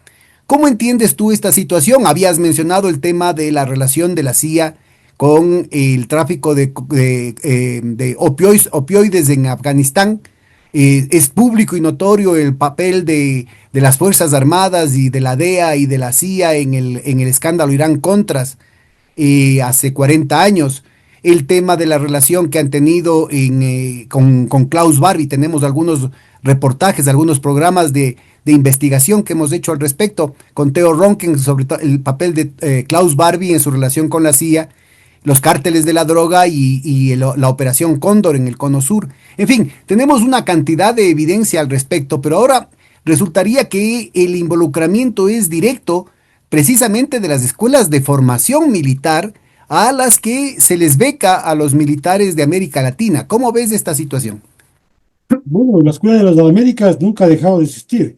¿Cómo entiendes tú esta situación? Habías mencionado el tema de la relación de la CIA con el tráfico de opioides en Afganistán. Es público y notorio el papel de las Fuerzas Armadas y de la DEA y de la CIA en el escándalo Irán-Contras hace 40 años. El tema de la relación que han tenido con Klaus Barbie. Tenemos algunos reportajes, algunos programas de investigación que hemos hecho al respecto con Theo Ronken sobre el papel de Klaus Barbie en su relación con la CIA, los cárteles de la droga la operación Cóndor en el Cono Sur. En fin, tenemos una cantidad de evidencia al respecto, pero ahora resultaría que el involucramiento es directo precisamente de las escuelas de formación militar a las que se les beca a los militares de América Latina. ¿Cómo ves esta situación? Bueno, la Escuela de las Américas nunca ha dejado de existir.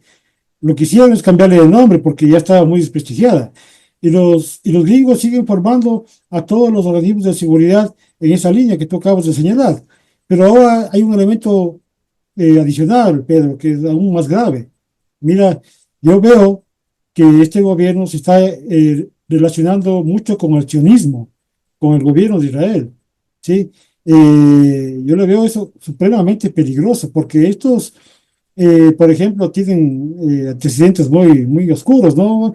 Lo que hicieron es cambiarle de nombre porque ya estaba muy desprestigiada. Y los gringos siguen formando a todos los organismos de seguridad en esa línea que tú acabas de señalar. Pero ahora hay un elemento adicional, Pedro, que es aún más grave. Mira, yo veo que este gobierno se está relacionando mucho con el sionismo, con el gobierno de Israel, ¿sí? Yo le veo eso supremamente peligroso, porque estos, por ejemplo, tienen antecedentes muy, muy oscuros, ¿no?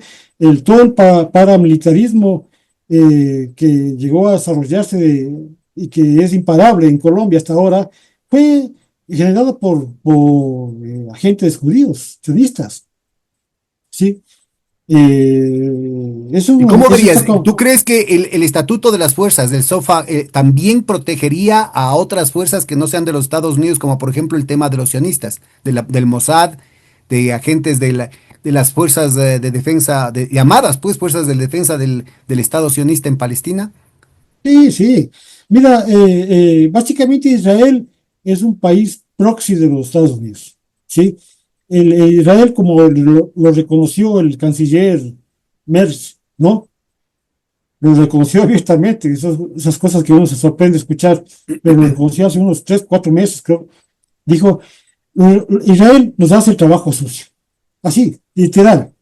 Todo el paramilitarismo que llegó a desarrollarse y que es imparable en Colombia hasta ahora, fue generado por agentes judíos, sionistas, ¿sí? ¿Y cómo Eso está verías? como... ¿Tú crees que el estatuto de las fuerzas del SOFA también protegería a otras fuerzas que no sean de los Estados Unidos, como por ejemplo el tema de los sionistas, del Mossad, de agentes de las fuerzas de defensa, llamadas pues fuerzas de defensa del Estado sionista en Palestina? Sí, sí. Mira, básicamente Israel es un país proxy de los Estados Unidos, ¿sí? Israel, como lo reconoció el canciller Merz, ¿no? Lo reconoció abiertamente, esas cosas que uno se sorprende escuchar, pero lo reconoció hace unos 3, 4 meses, creo. Dijo, Israel nos hace el trabajo sucio. Así, literal,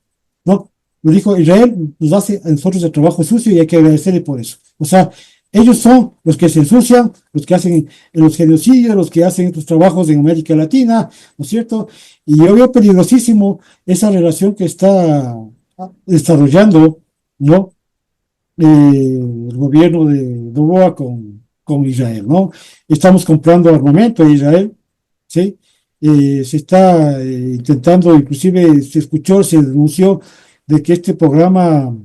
¿no? Lo dijo, Israel nos hace a nosotros el trabajo sucio y hay que agradecerle por eso. O sea, Ellos son los que se ensucian, los que hacen los genocidios, los que hacen estos trabajos en América Latina, ¿no es cierto? Y yo veo peligrosísimo esa relación que está desarrollando, ¿no? El gobierno de Noboa con Israel, ¿no? Estamos comprando armamento a Israel, ¿sí? Se está intentando, inclusive se escuchó, se denunció de que este programa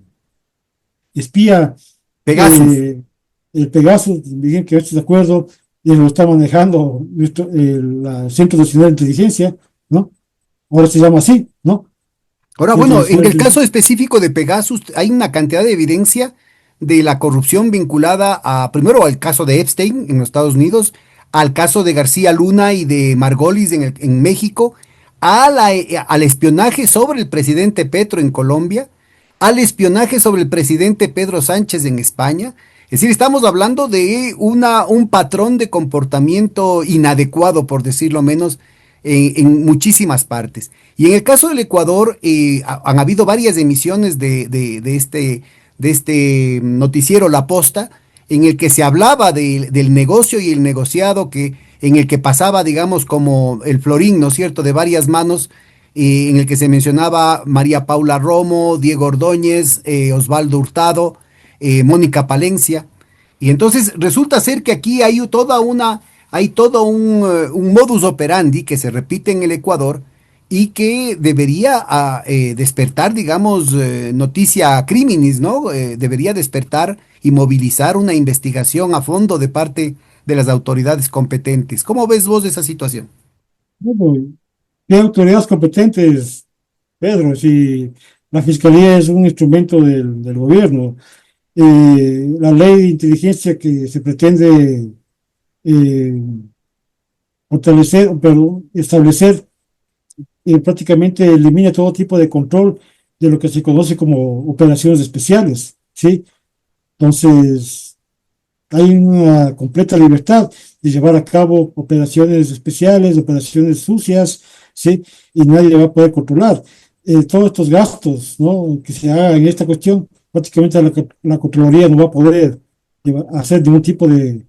espía, Pegasus. eh, el Pegasus, dicen que estoy de acuerdo, y lo está manejando el Centro Nacional de Inteligencia, ¿no? Ahora se llama así, ¿no? Ahora, Centro bueno, en Nacional de el caso Inteligencia. específico de Pegasus, hay una cantidad de evidencia de la corrupción vinculada a, primero al caso de Epstein en los Estados Unidos, al caso de García Luna y de Margolis en México, al espionaje sobre el presidente Petro en Colombia, al espionaje sobre el presidente Pedro Sánchez en España. Es decir, estamos hablando de un patrón de comportamiento inadecuado, por decirlo menos, en muchísimas partes. Y en el caso del Ecuador, han habido varias emisiones de este noticiero La Posta, en el que se hablaba del negocio y el negociado, en el que pasaba, digamos, como el florín, ¿no es cierto?, de varias manos, en el que se mencionaba María Paula Romo, Diego Ordóñez, Osvaldo Hurtado, Mónica Palencia. Y entonces resulta ser que aquí hay todo un modus operandi que se repite en el Ecuador y que debería despertar, digamos, noticia criminis, ¿no? Debería despertar y movilizar una investigación a fondo de parte de las autoridades competentes. ¿Cómo ves vos esa situación? Bueno, ¿qué autoridades competentes, Pedro? Si la fiscalía es un instrumento del gobierno, la ley de inteligencia que se pretende eh, fortalecer, pero establecer, prácticamente elimina todo tipo de control de lo que se conoce como operaciones especiales, ¿sí? Entonces, hay una completa libertad de llevar a cabo operaciones especiales, operaciones sucias, ¿sí? Y nadie le va a poder controlar. Todos estos gastos, ¿no?, que se hagan en esta cuestión, prácticamente la Contraloría no va a poder hacer ningún tipo de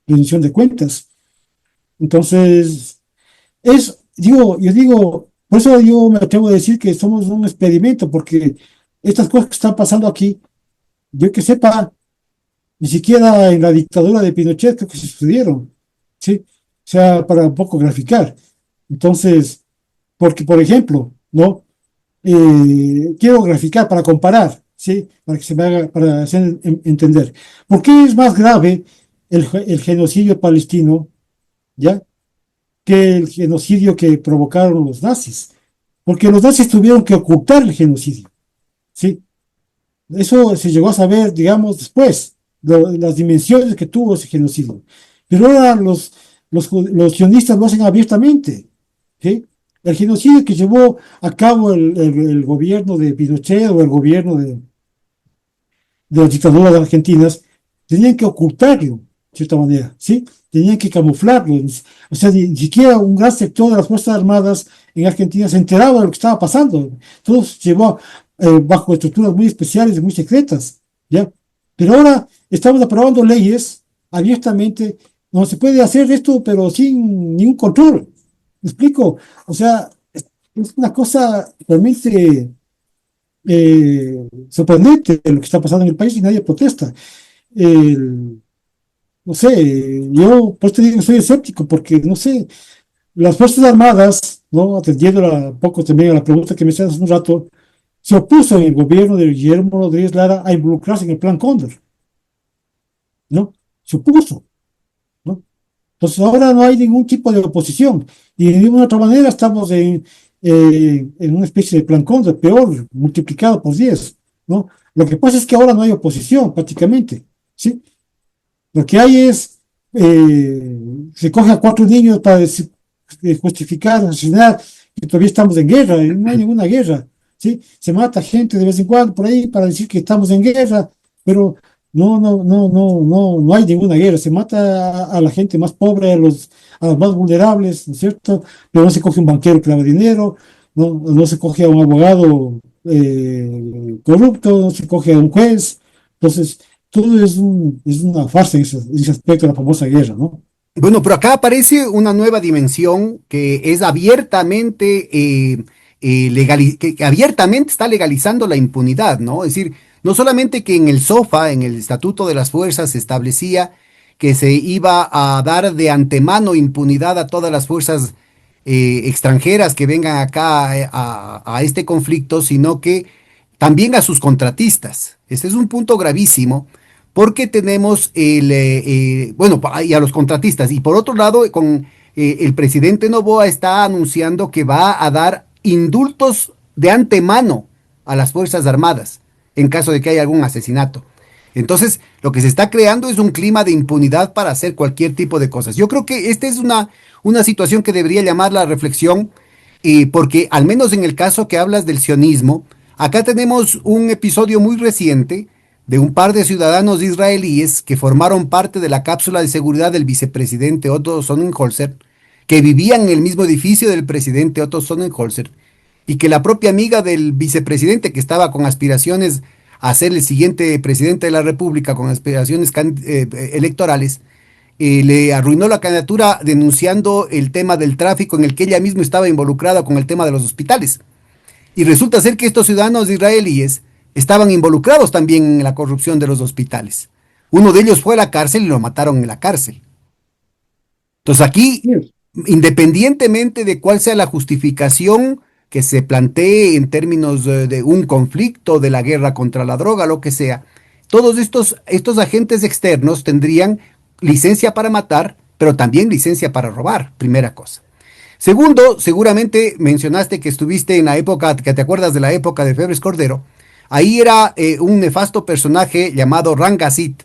rendición de cuentas. Entonces, yo digo, por eso yo me atrevo a decir que somos un experimento, porque estas cosas que están pasando aquí, yo que sepa, ni siquiera en la dictadura de Pinochet creo que se sucedieron, ¿sí? O sea, para un poco graficar. Entonces, porque, por ejemplo, ¿no? Quiero graficar para comparar, ¿sí? Para que se me haga, para hacer entender. ¿Por qué es más grave el genocidio palestino, ya, que el genocidio que provocaron los nazis? Porque los nazis tuvieron que ocultar el genocidio, ¿sí? Eso se llegó a saber, digamos, después, las dimensiones que tuvo ese genocidio. Pero ahora los sionistas lo hacen abiertamente, ¿sí? El genocidio que llevó a cabo el gobierno de Pinochet o el gobierno de las dictaduras argentinas, tenían que ocultarlo, de cierta manera, ¿sí? Tenían que camuflarlo. O sea, ni siquiera un gran sector de las Fuerzas Armadas en Argentina se enteraba de lo que estaba pasando. Todo se llevó bajo estructuras muy especiales y muy secretas, ¿ya? Pero ahora estamos aprobando leyes abiertamente, donde se puede hacer esto, pero sin ningún control. ¿Me explico? O sea, es una cosa realmente sorprendente lo que está pasando en el país y nadie protesta. El- no sé, yo pues te digo que soy escéptico porque, no sé, las Fuerzas Armadas, ¿no? Atendiendo un poco también a la pregunta que me hacías hace un rato, se opuso en el gobierno de Guillermo Rodríguez Lara a involucrarse en el Plan Cóndor, ¿no? Se opuso, ¿no? Entonces ahora no hay ningún tipo de oposición y de ninguna otra manera estamos en una especie de Plan Cóndor, peor, multiplicado por 10, ¿no? Lo que pasa es que ahora no hay oposición prácticamente, ¿sí? Lo que hay es, se coge a cuatro niños para justificar, asesinar, que todavía estamos en guerra, y no hay ninguna guerra, ¿sí? Se mata gente de vez en cuando por ahí para decir que estamos en guerra, pero no hay ninguna guerra. Se mata a la gente más pobre, a los más vulnerables, ¿no es cierto? Pero no se coge un banquero que lava dinero, no se coge a un abogado corrupto, no se coge a un juez. Entonces, todo es una farsa en ese aspecto de la famosa guerra, ¿no? Bueno, pero acá aparece una nueva dimensión que es abiertamente, que abiertamente está legalizando la impunidad, ¿no? Es decir, no solamente que en el SOFA, en el Estatuto de las Fuerzas, se establecía que se iba a dar de antemano impunidad a todas las fuerzas extranjeras que vengan acá a este conflicto, sino que también a sus contratistas. Este es un punto gravísimo porque tenemos bueno, y a los contratistas. Y por otro lado, el presidente Noboa está anunciando que va a dar indultos de antemano a las Fuerzas Armadas en caso de que haya algún asesinato. Entonces, lo que se está creando es un clima de impunidad para hacer cualquier tipo de cosas. Yo creo que esta es una situación que debería llamar la reflexión, porque al menos en el caso que hablas del sionismo, acá tenemos un episodio muy reciente de un par de ciudadanos israelíes que formaron parte de la cápsula de seguridad del vicepresidente Otto Sonnenholzer, que vivían en el mismo edificio del presidente Otto Sonnenholzer, y que la propia amiga del vicepresidente, que estaba con aspiraciones a ser el siguiente presidente de la República, con aspiraciones electorales, le arruinó la candidatura denunciando el tema del tráfico en el que ella misma estaba involucrada con el tema de los hospitales. Y resulta ser que estos ciudadanos israelíes estaban involucrados también en la corrupción de los hospitales. Uno de ellos fue a la cárcel y lo mataron en la cárcel. Entonces aquí, Sí, independientemente de cuál sea la justificación que se plantee en términos de un conflicto, de la guerra contra la droga, lo que sea, todos estos agentes externos tendrían licencia para matar, pero también licencia para robar, primera cosa. Segundo, seguramente mencionaste que estuviste en la época, que te acuerdas de la época de Febres Cordero. Ahí era un nefasto personaje llamado Rangasit,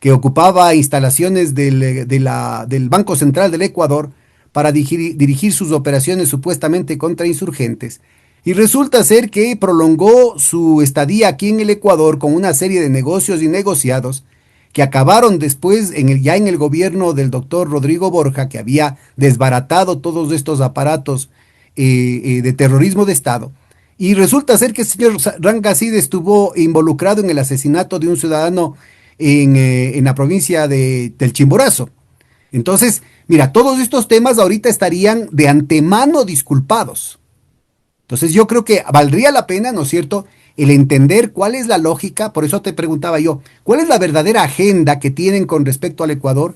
que ocupaba instalaciones del Banco Central del Ecuador para dirigir sus operaciones supuestamente contra insurgentes. Y resulta ser que prolongó su estadía aquí en el Ecuador con una serie de negocios y negociados que acabaron después ya en el gobierno del doctor Rodrigo Borja, que había desbaratado todos estos aparatos de terrorismo de Estado. Y resulta ser que el señor Rangasid estuvo involucrado en el asesinato de un ciudadano en la provincia del Chimborazo. Entonces, mira, todos estos temas ahorita estarían de antemano disculpados. Entonces yo creo que valdría la pena, ¿no es cierto?, el entender cuál es la lógica, por eso te preguntaba yo, cuál es la verdadera agenda que tienen con respecto al Ecuador,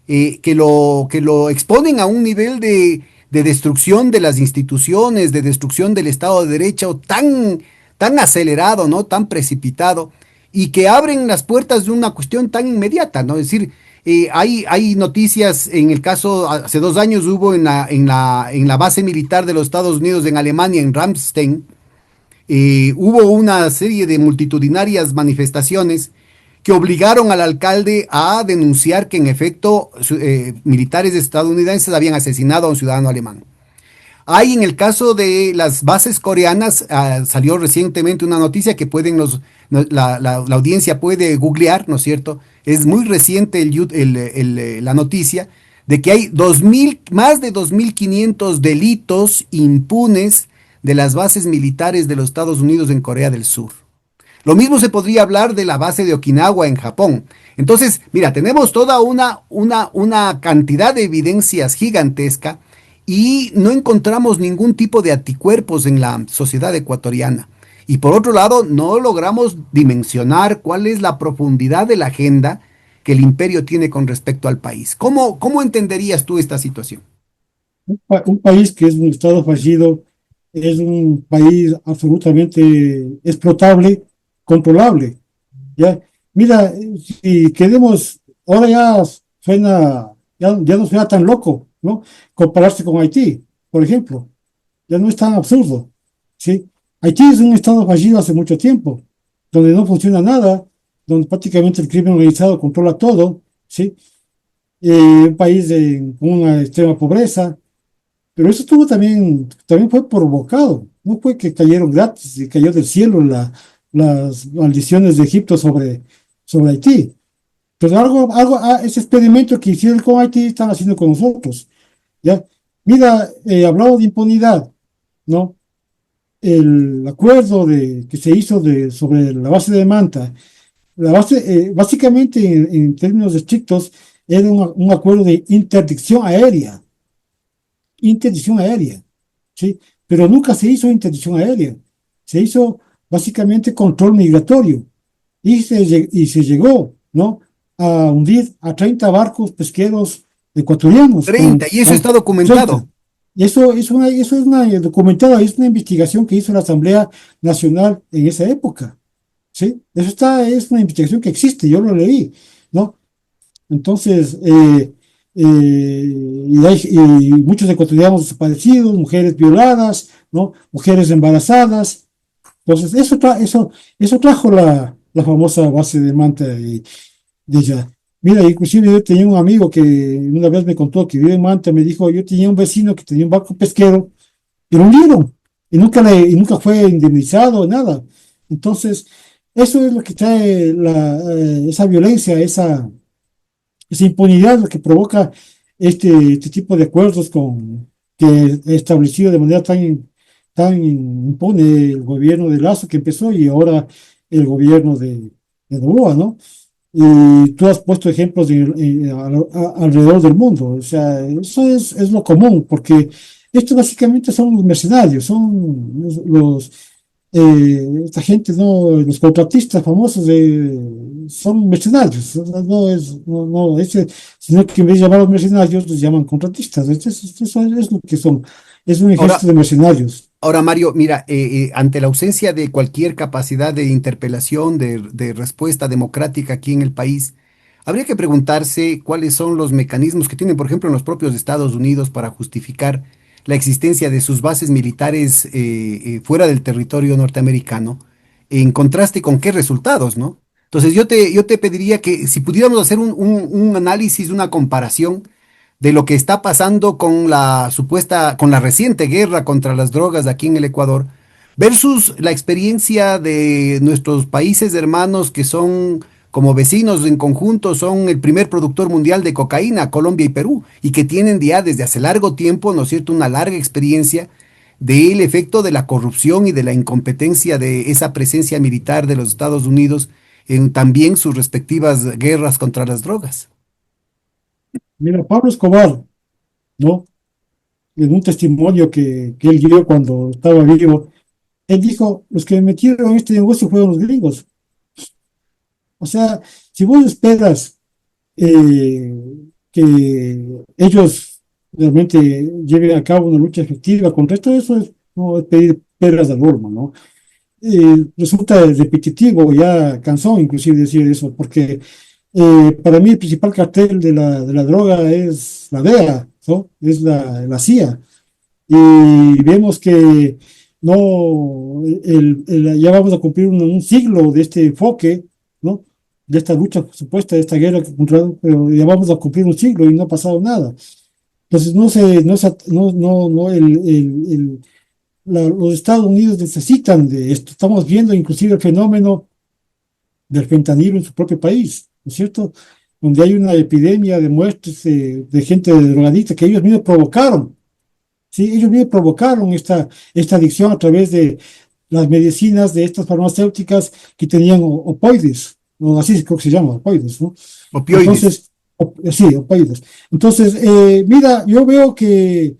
que lo exponen a un nivel de destrucción de las instituciones, de destrucción del Estado de Derecho tan acelerado, ¿no? Tan precipitado, y que abren las puertas de una cuestión tan inmediata, ¿no? Es decir, hay noticias, en el caso, hace 2 años hubo en la base militar de los Estados Unidos en Alemania, en Ramstein, hubo una serie de multitudinarias manifestaciones que obligaron al alcalde a denunciar que en efecto militares estadounidenses habían asesinado a un ciudadano alemán. Hay en el caso de las bases coreanas, salió recientemente una noticia que la audiencia puede googlear, ¿no es cierto? Es muy reciente la noticia de que hay más de 2.500 delitos impunes de las bases militares de los Estados Unidos en Corea del Sur. Lo mismo se podría hablar de la base de Okinawa en Japón. Entonces, mira, tenemos toda una cantidad de evidencias gigantesca y no encontramos ningún tipo de anticuerpos en la sociedad ecuatoriana. Y por otro lado, no logramos dimensionar cuál es la profundidad de la agenda que el imperio tiene con respecto al país. ¿Cómo entenderías tú esta situación? un país que es un estado fallido es un país absolutamente explotable, controlable. ¿Ya? Mira, si queremos, ahora ya no suena tan loco, ¿no? Compararse con Haití, por ejemplo, ya no es tan absurdo, ¿sí? Haití es un estado fallido hace mucho tiempo, donde no funciona nada, donde prácticamente el crimen organizado controla todo, ¿sí? Un país con una extrema pobreza, pero eso también fue provocado, no fue que cayeron gratis y cayó del cielo las maldiciones de Egipto sobre Haití. Pero ese experimento que hicieron con Haití están haciendo con nosotros. ¿Ya? Mira, hablaba de impunidad, ¿no? El acuerdo que se hizo sobre la base de Manta básicamente, en términos estrictos, era un acuerdo de interdicción aérea, ¿sí? Pero nunca se hizo interdicción aérea, se hizo básicamente control migratorio y se llegó, ¿no? A hundir a 30 barcos pesqueros ecuatorianos 30 y eso está 30. documentado. Y eso es una documentada, es una investigación que hizo la Asamblea Nacional en esa época, ¿sí? Es una investigación que existe, yo lo leí, ¿no? Entonces, y muchos ecuatorianos desaparecidos, mujeres violadas, ¿no? Mujeres embarazadas. Entonces, eso trajo la famosa base de Manta de ella. Mira, inclusive yo tenía un amigo que una vez me contó que vive en Manta, me dijo, yo tenía un vecino que tenía un barco pesquero y lo hundieron y nunca fue indemnizado, nada. Entonces, eso es lo que trae esa violencia, esa impunidad, lo que provoca este tipo de acuerdos que ha establecido de manera tan impune el gobierno de Lazo que empezó y ahora el gobierno de Noboa, ¿no? Y tú has puesto ejemplos alrededor del mundo. O sea, eso es lo común, porque esto básicamente son los mercenarios, son esta gente, ¿no? Los contratistas famosos son mercenarios. Sino que en vez de llamarlos mercenarios, los llaman contratistas. Eso es lo que son. Es un ejército Ahora, de mercenarios. Ahora, Mario, mira, ante la ausencia de cualquier capacidad de interpelación, de respuesta democrática aquí en el país, habría que preguntarse cuáles son los mecanismos que tienen, por ejemplo, en los propios Estados Unidos para justificar la existencia de sus bases militares fuera del territorio norteamericano, en contraste con qué resultados, ¿no? Entonces, yo te pediría que si pudiéramos hacer un análisis, una comparación de lo que está pasando con con la reciente guerra contra las drogas aquí en el Ecuador, versus la experiencia de nuestros países hermanos que son como vecinos en conjunto, son el primer productor mundial de cocaína, Colombia y Perú, y que tienen ya desde hace largo tiempo, ¿no es cierto?, una larga experiencia del efecto de la corrupción y de la incompetencia de esa presencia militar de los Estados Unidos en también sus respectivas guerras contra las drogas. Mira, Pablo Escobar, ¿no? En un testimonio que él dio cuando estaba vivo, él dijo, los que me metieron en este negocio fueron los gringos. O sea, si vos esperas eh, que ellos realmente lleven a cabo una lucha efectiva contra esto, no, es pedir peras al olmo, ¿no? Resulta repetitivo, ya cansón inclusive decir eso, porque para mí el principal cartel de la droga es la DEA, ¿no? Es la CIA. Y vemos que no, ya vamos a cumplir un siglo de este enfoque, ¿no? De esta lucha supuesta, de esta guerra contra, pero ya vamos a cumplir un siglo y no ha pasado nada. Entonces, no, los Estados Unidos necesitan de esto. Estamos viendo inclusive el fenómeno del fentanilo en su propio país, ¿no es cierto? Donde hay una epidemia de muertes de gente drogadicta que ellos mismos provocaron. Sí, ellos mismos provocaron esta adicción a través de las medicinas de estas farmacéuticas que tenían opoides, o así creo que se llama, opoides, ¿no? Opioides. Entonces, sí, opoides. Entonces, mira, yo veo que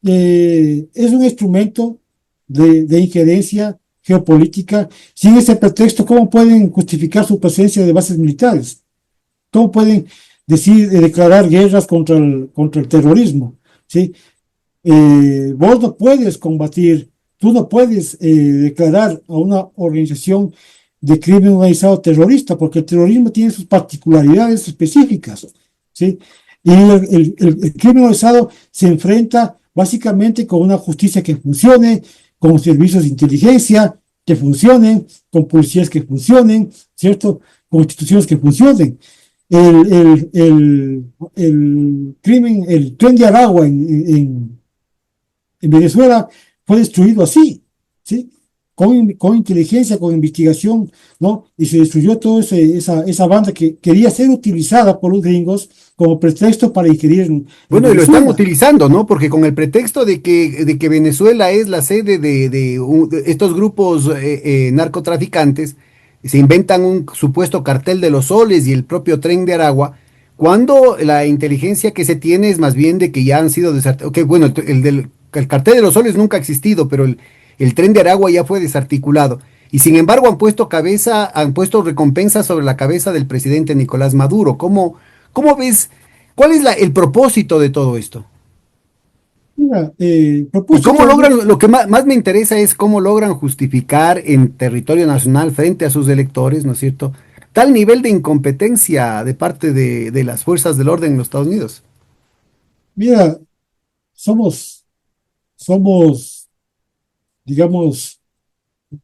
es un instrumento de injerencia geopolítica. Sin ese pretexto, ¿cómo pueden justificar su presencia de bases militares? ¿Cómo pueden declarar guerras contra el terrorismo? ¿Sí? Vos no puedes combatir, tú no puedes declarar a una organización de crimen organizado terrorista, porque el terrorismo tiene sus particularidades específicas, ¿sí? Y el crimen organizado se enfrenta básicamente con una justicia que funcione, con servicios de inteligencia que funcionen, con policías que funcionen, ¿cierto? Con instituciones que funcionen. El crimen, el tren de Aragua en Venezuela fue destruido así, ¿sí? Con inteligencia, con investigación, ¿no? Y se destruyó toda esa banda que quería ser utilizada por los gringos como pretexto para ingerir en Bueno, y lo están Venezuela. utilizando, ¿no? Porque con el pretexto de que Venezuela es la sede de estos grupos narcotraficantes, se inventan un supuesto cartel de los soles y el propio tren de Aragua, cuando la inteligencia que se tiene es más bien de que ya han sido desarticulados. Ok, bueno, el cartel de los soles nunca ha existido, pero el tren de Aragua ya fue desarticulado. Y sin embargo han puesto recompensa sobre la cabeza del presidente Nicolás Maduro. ¿Cómo ves? ¿Cuál es el propósito de todo esto? Mira, ¿Y cómo propósito, logran, lo que más me interesa es cómo logran justificar en territorio nacional frente a sus electores, ¿no es cierto? Tal nivel de incompetencia de parte de las fuerzas del orden en los Estados Unidos. mira, somos, somos, digamos,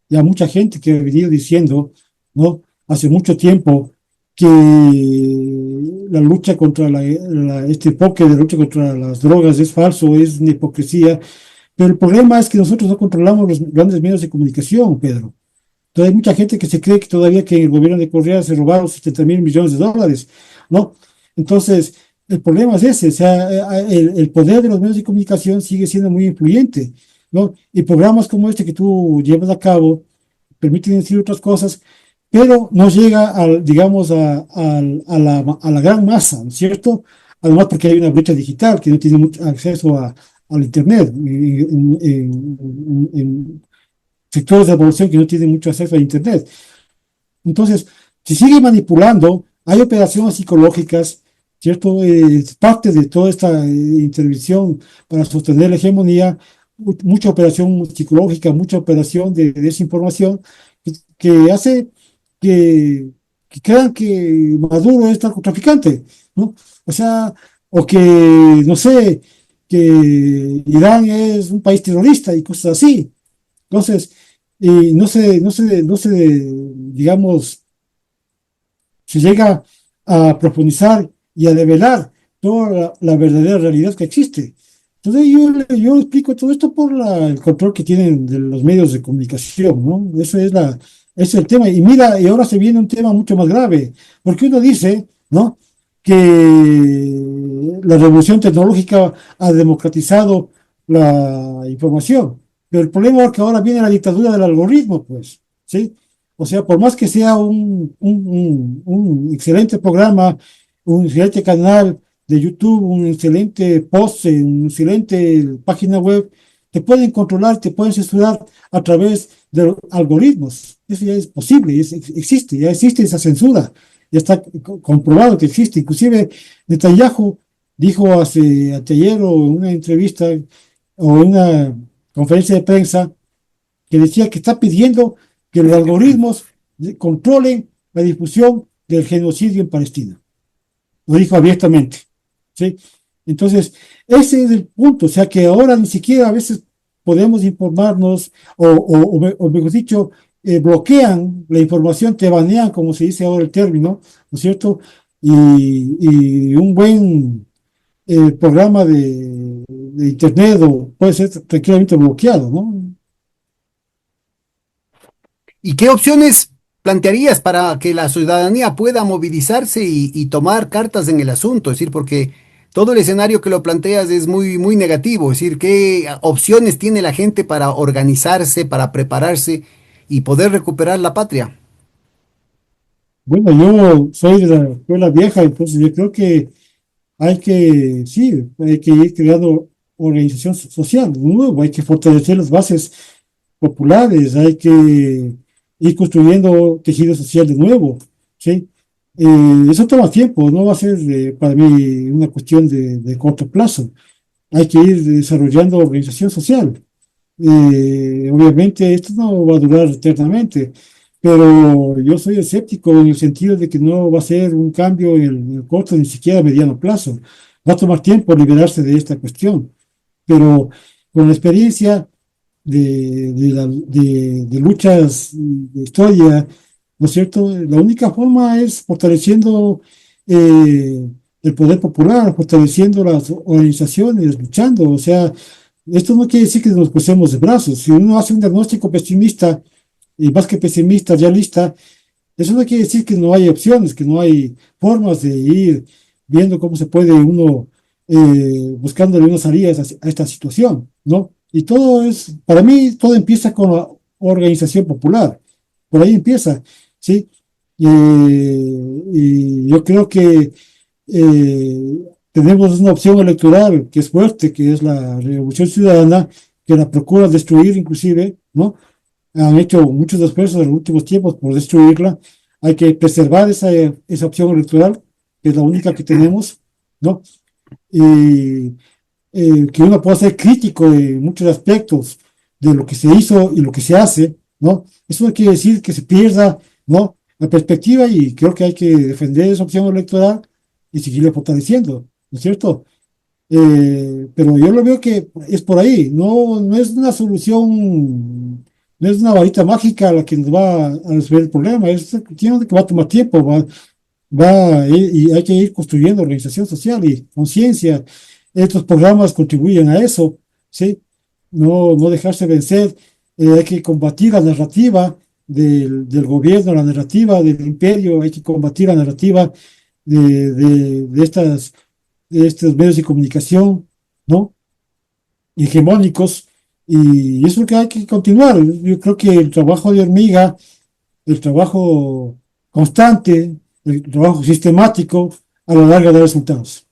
ya mucha gente que ha venido diciendo, ¿no? Hace mucho tiempo que la lucha contra este enfoque de lucha contra las drogas es falso, es una hipocresía, pero el problema es que nosotros no controlamos los grandes medios de comunicación, Pedro. Entonces hay mucha gente que se cree que todavía que el gobierno de Correa se robaron 70.000 millones de dólares, ¿no? Entonces, el problema es ese, o sea, el poder de los medios de comunicación sigue siendo muy influyente, ¿no? Y programas como este que tú llevas a cabo permiten decir otras cosas, pero no llega al, digamos, a la gran masa, ¿no es cierto? Además porque hay una brecha digital que no tiene mucho acceso al Internet, en sectores de la población que no tienen mucho acceso a Internet. Entonces, se sigue manipulando, hay operaciones psicológicas, ¿cierto? Parte de toda esta intervención para sostener la hegemonía, mucha operación psicológica, mucha operación de desinformación que hace que, que crean que Maduro es narcotraficante, ¿no? O sea, o que, no sé, que Irán es un país terrorista y cosas así. Entonces, digamos, se llega a profundizar y a develar toda la verdadera realidad que existe. Entonces yo explico todo esto por el control que tienen de los medios de comunicación, ¿no? Ese es el tema. Y mira, y ahora se viene un tema mucho más grave, porque uno dice, ¿no? Que la revolución tecnológica ha democratizado la información, pero el problema es que ahora viene la dictadura del algoritmo, pues, ¿sí? O sea, por más que sea un excelente programa, un excelente canal de YouTube, un excelente post, una excelente página web, te pueden controlar, te pueden censurar a través de los algoritmos. Eso ya es posible, existe, ya existe esa censura, ya está comprobado que existe. Inclusive Netanyahu dijo ayer o en una entrevista o en una conferencia de prensa que decía que está pidiendo que los algoritmos controlen la difusión del genocidio en Palestina. Lo dijo abiertamente, ¿sí? Entonces, ese es el punto, o sea que ahora ni siquiera a veces podemos informarnos o mejor dicho, bloquean la información, te banean, como se dice ahora el término, ¿no es cierto? Y un buen programa de Internet puede ser tranquilamente bloqueado, ¿no? ¿Y qué opciones plantearías para que la ciudadanía pueda movilizarse y tomar cartas en el asunto? Es decir, porque todo el escenario que lo planteas es muy negativo. Es decir, ¿qué opciones tiene la gente para organizarse, para prepararse y poder recuperar la patria? Bueno, yo soy de la escuela vieja, entonces yo creo que sí, hay que ir creando organización social, de nuevo, hay que fortalecer las bases populares, hay que ir construyendo tejido social de nuevo, ¿sí? Eso toma tiempo, no va a ser para mí una cuestión de corto plazo, hay que ir desarrollando organización social. Obviamente esto no va a durar eternamente, pero yo soy escéptico en el sentido de que no va a ser un cambio en el corto ni siquiera a mediano plazo. Va a tomar tiempo liberarse de esta cuestión, pero con la experiencia de luchas de historia, ¿no es cierto? La única forma es fortaleciendo el poder popular, fortaleciendo las organizaciones, luchando, o sea, esto no quiere decir que nos crucemos de brazos. Si uno hace un diagnóstico pesimista, y más que pesimista, realista, eso no quiere decir que no hay opciones, que no hay formas de ir viendo cómo se puede uno buscándole una salida a esta situación, ¿no? Y todo para mí, todo empieza con la organización popular. Por ahí empieza. ¿sí? Y yo creo que tenemos una opción electoral que es fuerte, que es la Revolución Ciudadana, que la procura destruir inclusive, ¿no? Han hecho muchos esfuerzos en los últimos tiempos por destruirla. Hay que preservar esa opción electoral, que es la única que tenemos, ¿no? Y que uno pueda ser crítico de muchos aspectos de lo que se hizo y lo que se hace, ¿no? Eso no quiere decir que se pierda, ¿no? La perspectiva, y creo que hay que defender esa opción electoral y seguirla fortaleciendo, ¿no es cierto? Pero yo lo veo que es por ahí, no es una solución, no es una varita mágica la que nos va a resolver el problema, es una cuestión que va a tomar tiempo, y hay que ir construyendo organización social y conciencia. Estos programas contribuyen a eso, ¿sí? No dejarse vencer. Hay que combatir la narrativa del gobierno, la narrativa del imperio, hay que combatir la narrativa de estos medios de comunicación, ¿no? Hegemónicos, y eso que hay que continuar. Yo creo que el trabajo de hormiga, el trabajo constante, el trabajo sistemático, a la larga da resultados.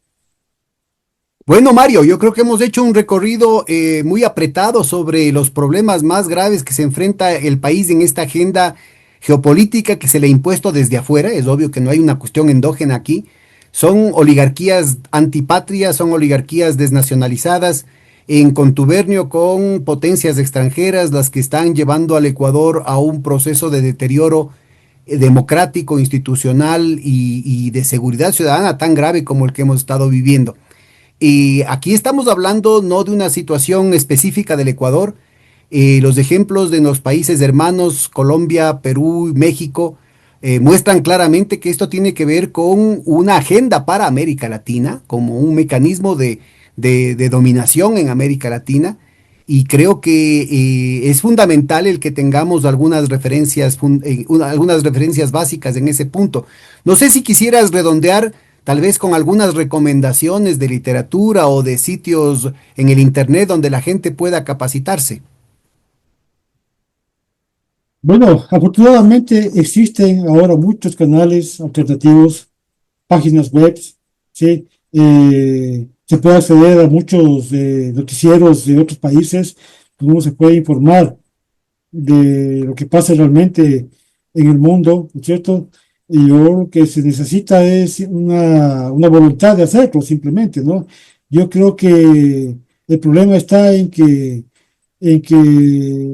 Bueno, Mario, yo creo que hemos hecho un recorrido muy apretado sobre los problemas más graves que se enfrenta el país en esta agenda geopolítica que se le ha impuesto desde afuera. Es obvio que no hay una cuestión endógena aquí. Son oligarquías antipatrias, son oligarquías desnacionalizadas en contubernio con potencias extranjeras las que están llevando al Ecuador a un proceso de deterioro democrático, institucional y de seguridad ciudadana tan grave como el que hemos estado viviendo. Y aquí estamos hablando no de una situación específica del Ecuador. Los ejemplos de los países hermanos, Colombia, Perú, México, muestran claramente que esto tiene que ver con una agenda para América Latina, como un mecanismo de dominación en América Latina. Y creo que es fundamental el que tengamos algunas referencias básicas en ese punto. No sé si quisieras redondear tal vez con algunas recomendaciones de literatura o de sitios en el Internet donde la gente pueda capacitarse. Bueno, afortunadamente existen ahora muchos canales alternativos, páginas web, ¿sí? Se puede acceder a muchos noticieros de otros países, uno se puede informar de lo que pasa realmente en el mundo, ¿no es cierto? Y yo lo que se necesita es una voluntad de hacerlo, simplemente, ¿no? Yo creo que el problema está en que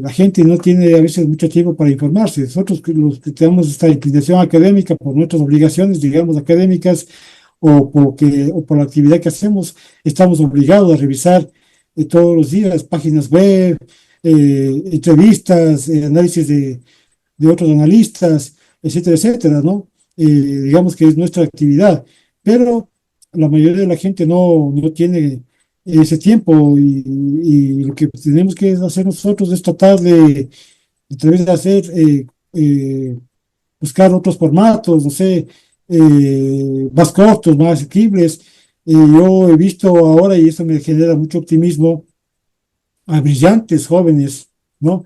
la gente no tiene a veces mucho tiempo para informarse. Nosotros los que tenemos esta inclinación académica por nuestras obligaciones, digamos, académicas, o por la actividad que hacemos, estamos obligados a revisar todos los días páginas web, entrevistas, análisis de otros analistas, etcétera, etcétera, ¿no? Digamos que es nuestra actividad, pero la mayoría de la gente no tiene ese tiempo, y lo que tenemos que hacer nosotros es tratar de través de hacer, buscar otros formatos, no sé, más cortos, más asequibles. Yo he visto ahora, y eso me genera mucho optimismo, a brillantes jóvenes, ¿no?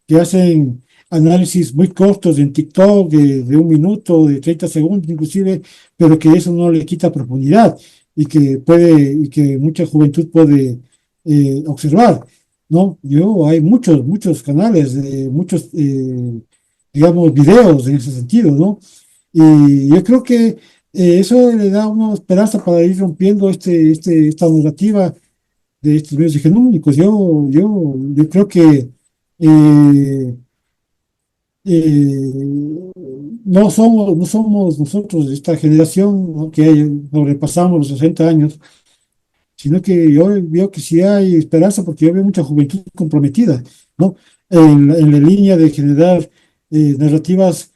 Que hacen análisis muy cortos en TikTok de 1 minuto, de 30 segundos inclusive, pero que eso no le quita profundidad y que mucha juventud puede observar, ¿no? Hay muchos canales, muchos, digamos, videos en ese sentido, ¿no? Y yo creo que eso le da una esperanza para ir rompiendo esta narrativa de estos medios hegemónicos. Yo creo que eh, no somos nosotros, esta generación, ¿no?, que sobrepasamos los 60 años, sino que yo veo que sí hay esperanza, porque yo veo mucha juventud comprometida, ¿no? En la línea de generar narrativas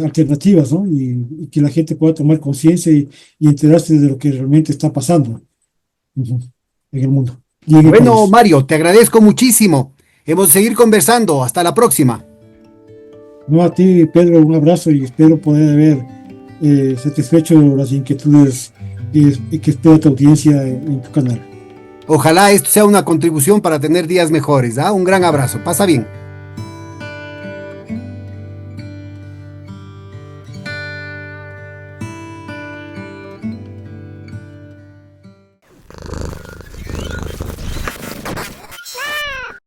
alternativas, ¿no? Y que la gente pueda tomar conciencia y enterarse de lo que realmente está pasando, ujú, en el mundo y en el Bueno, país. Mario, te agradezco muchísimo. Hemos de seguir conversando. Hasta la próxima. No, a ti, Pedro, un abrazo, y espero poder haber satisfecho las inquietudes que espera tu audiencia en tu canal. Ojalá esto sea una contribución para tener días mejores. ¿Ah? Un gran abrazo. Pasa bien.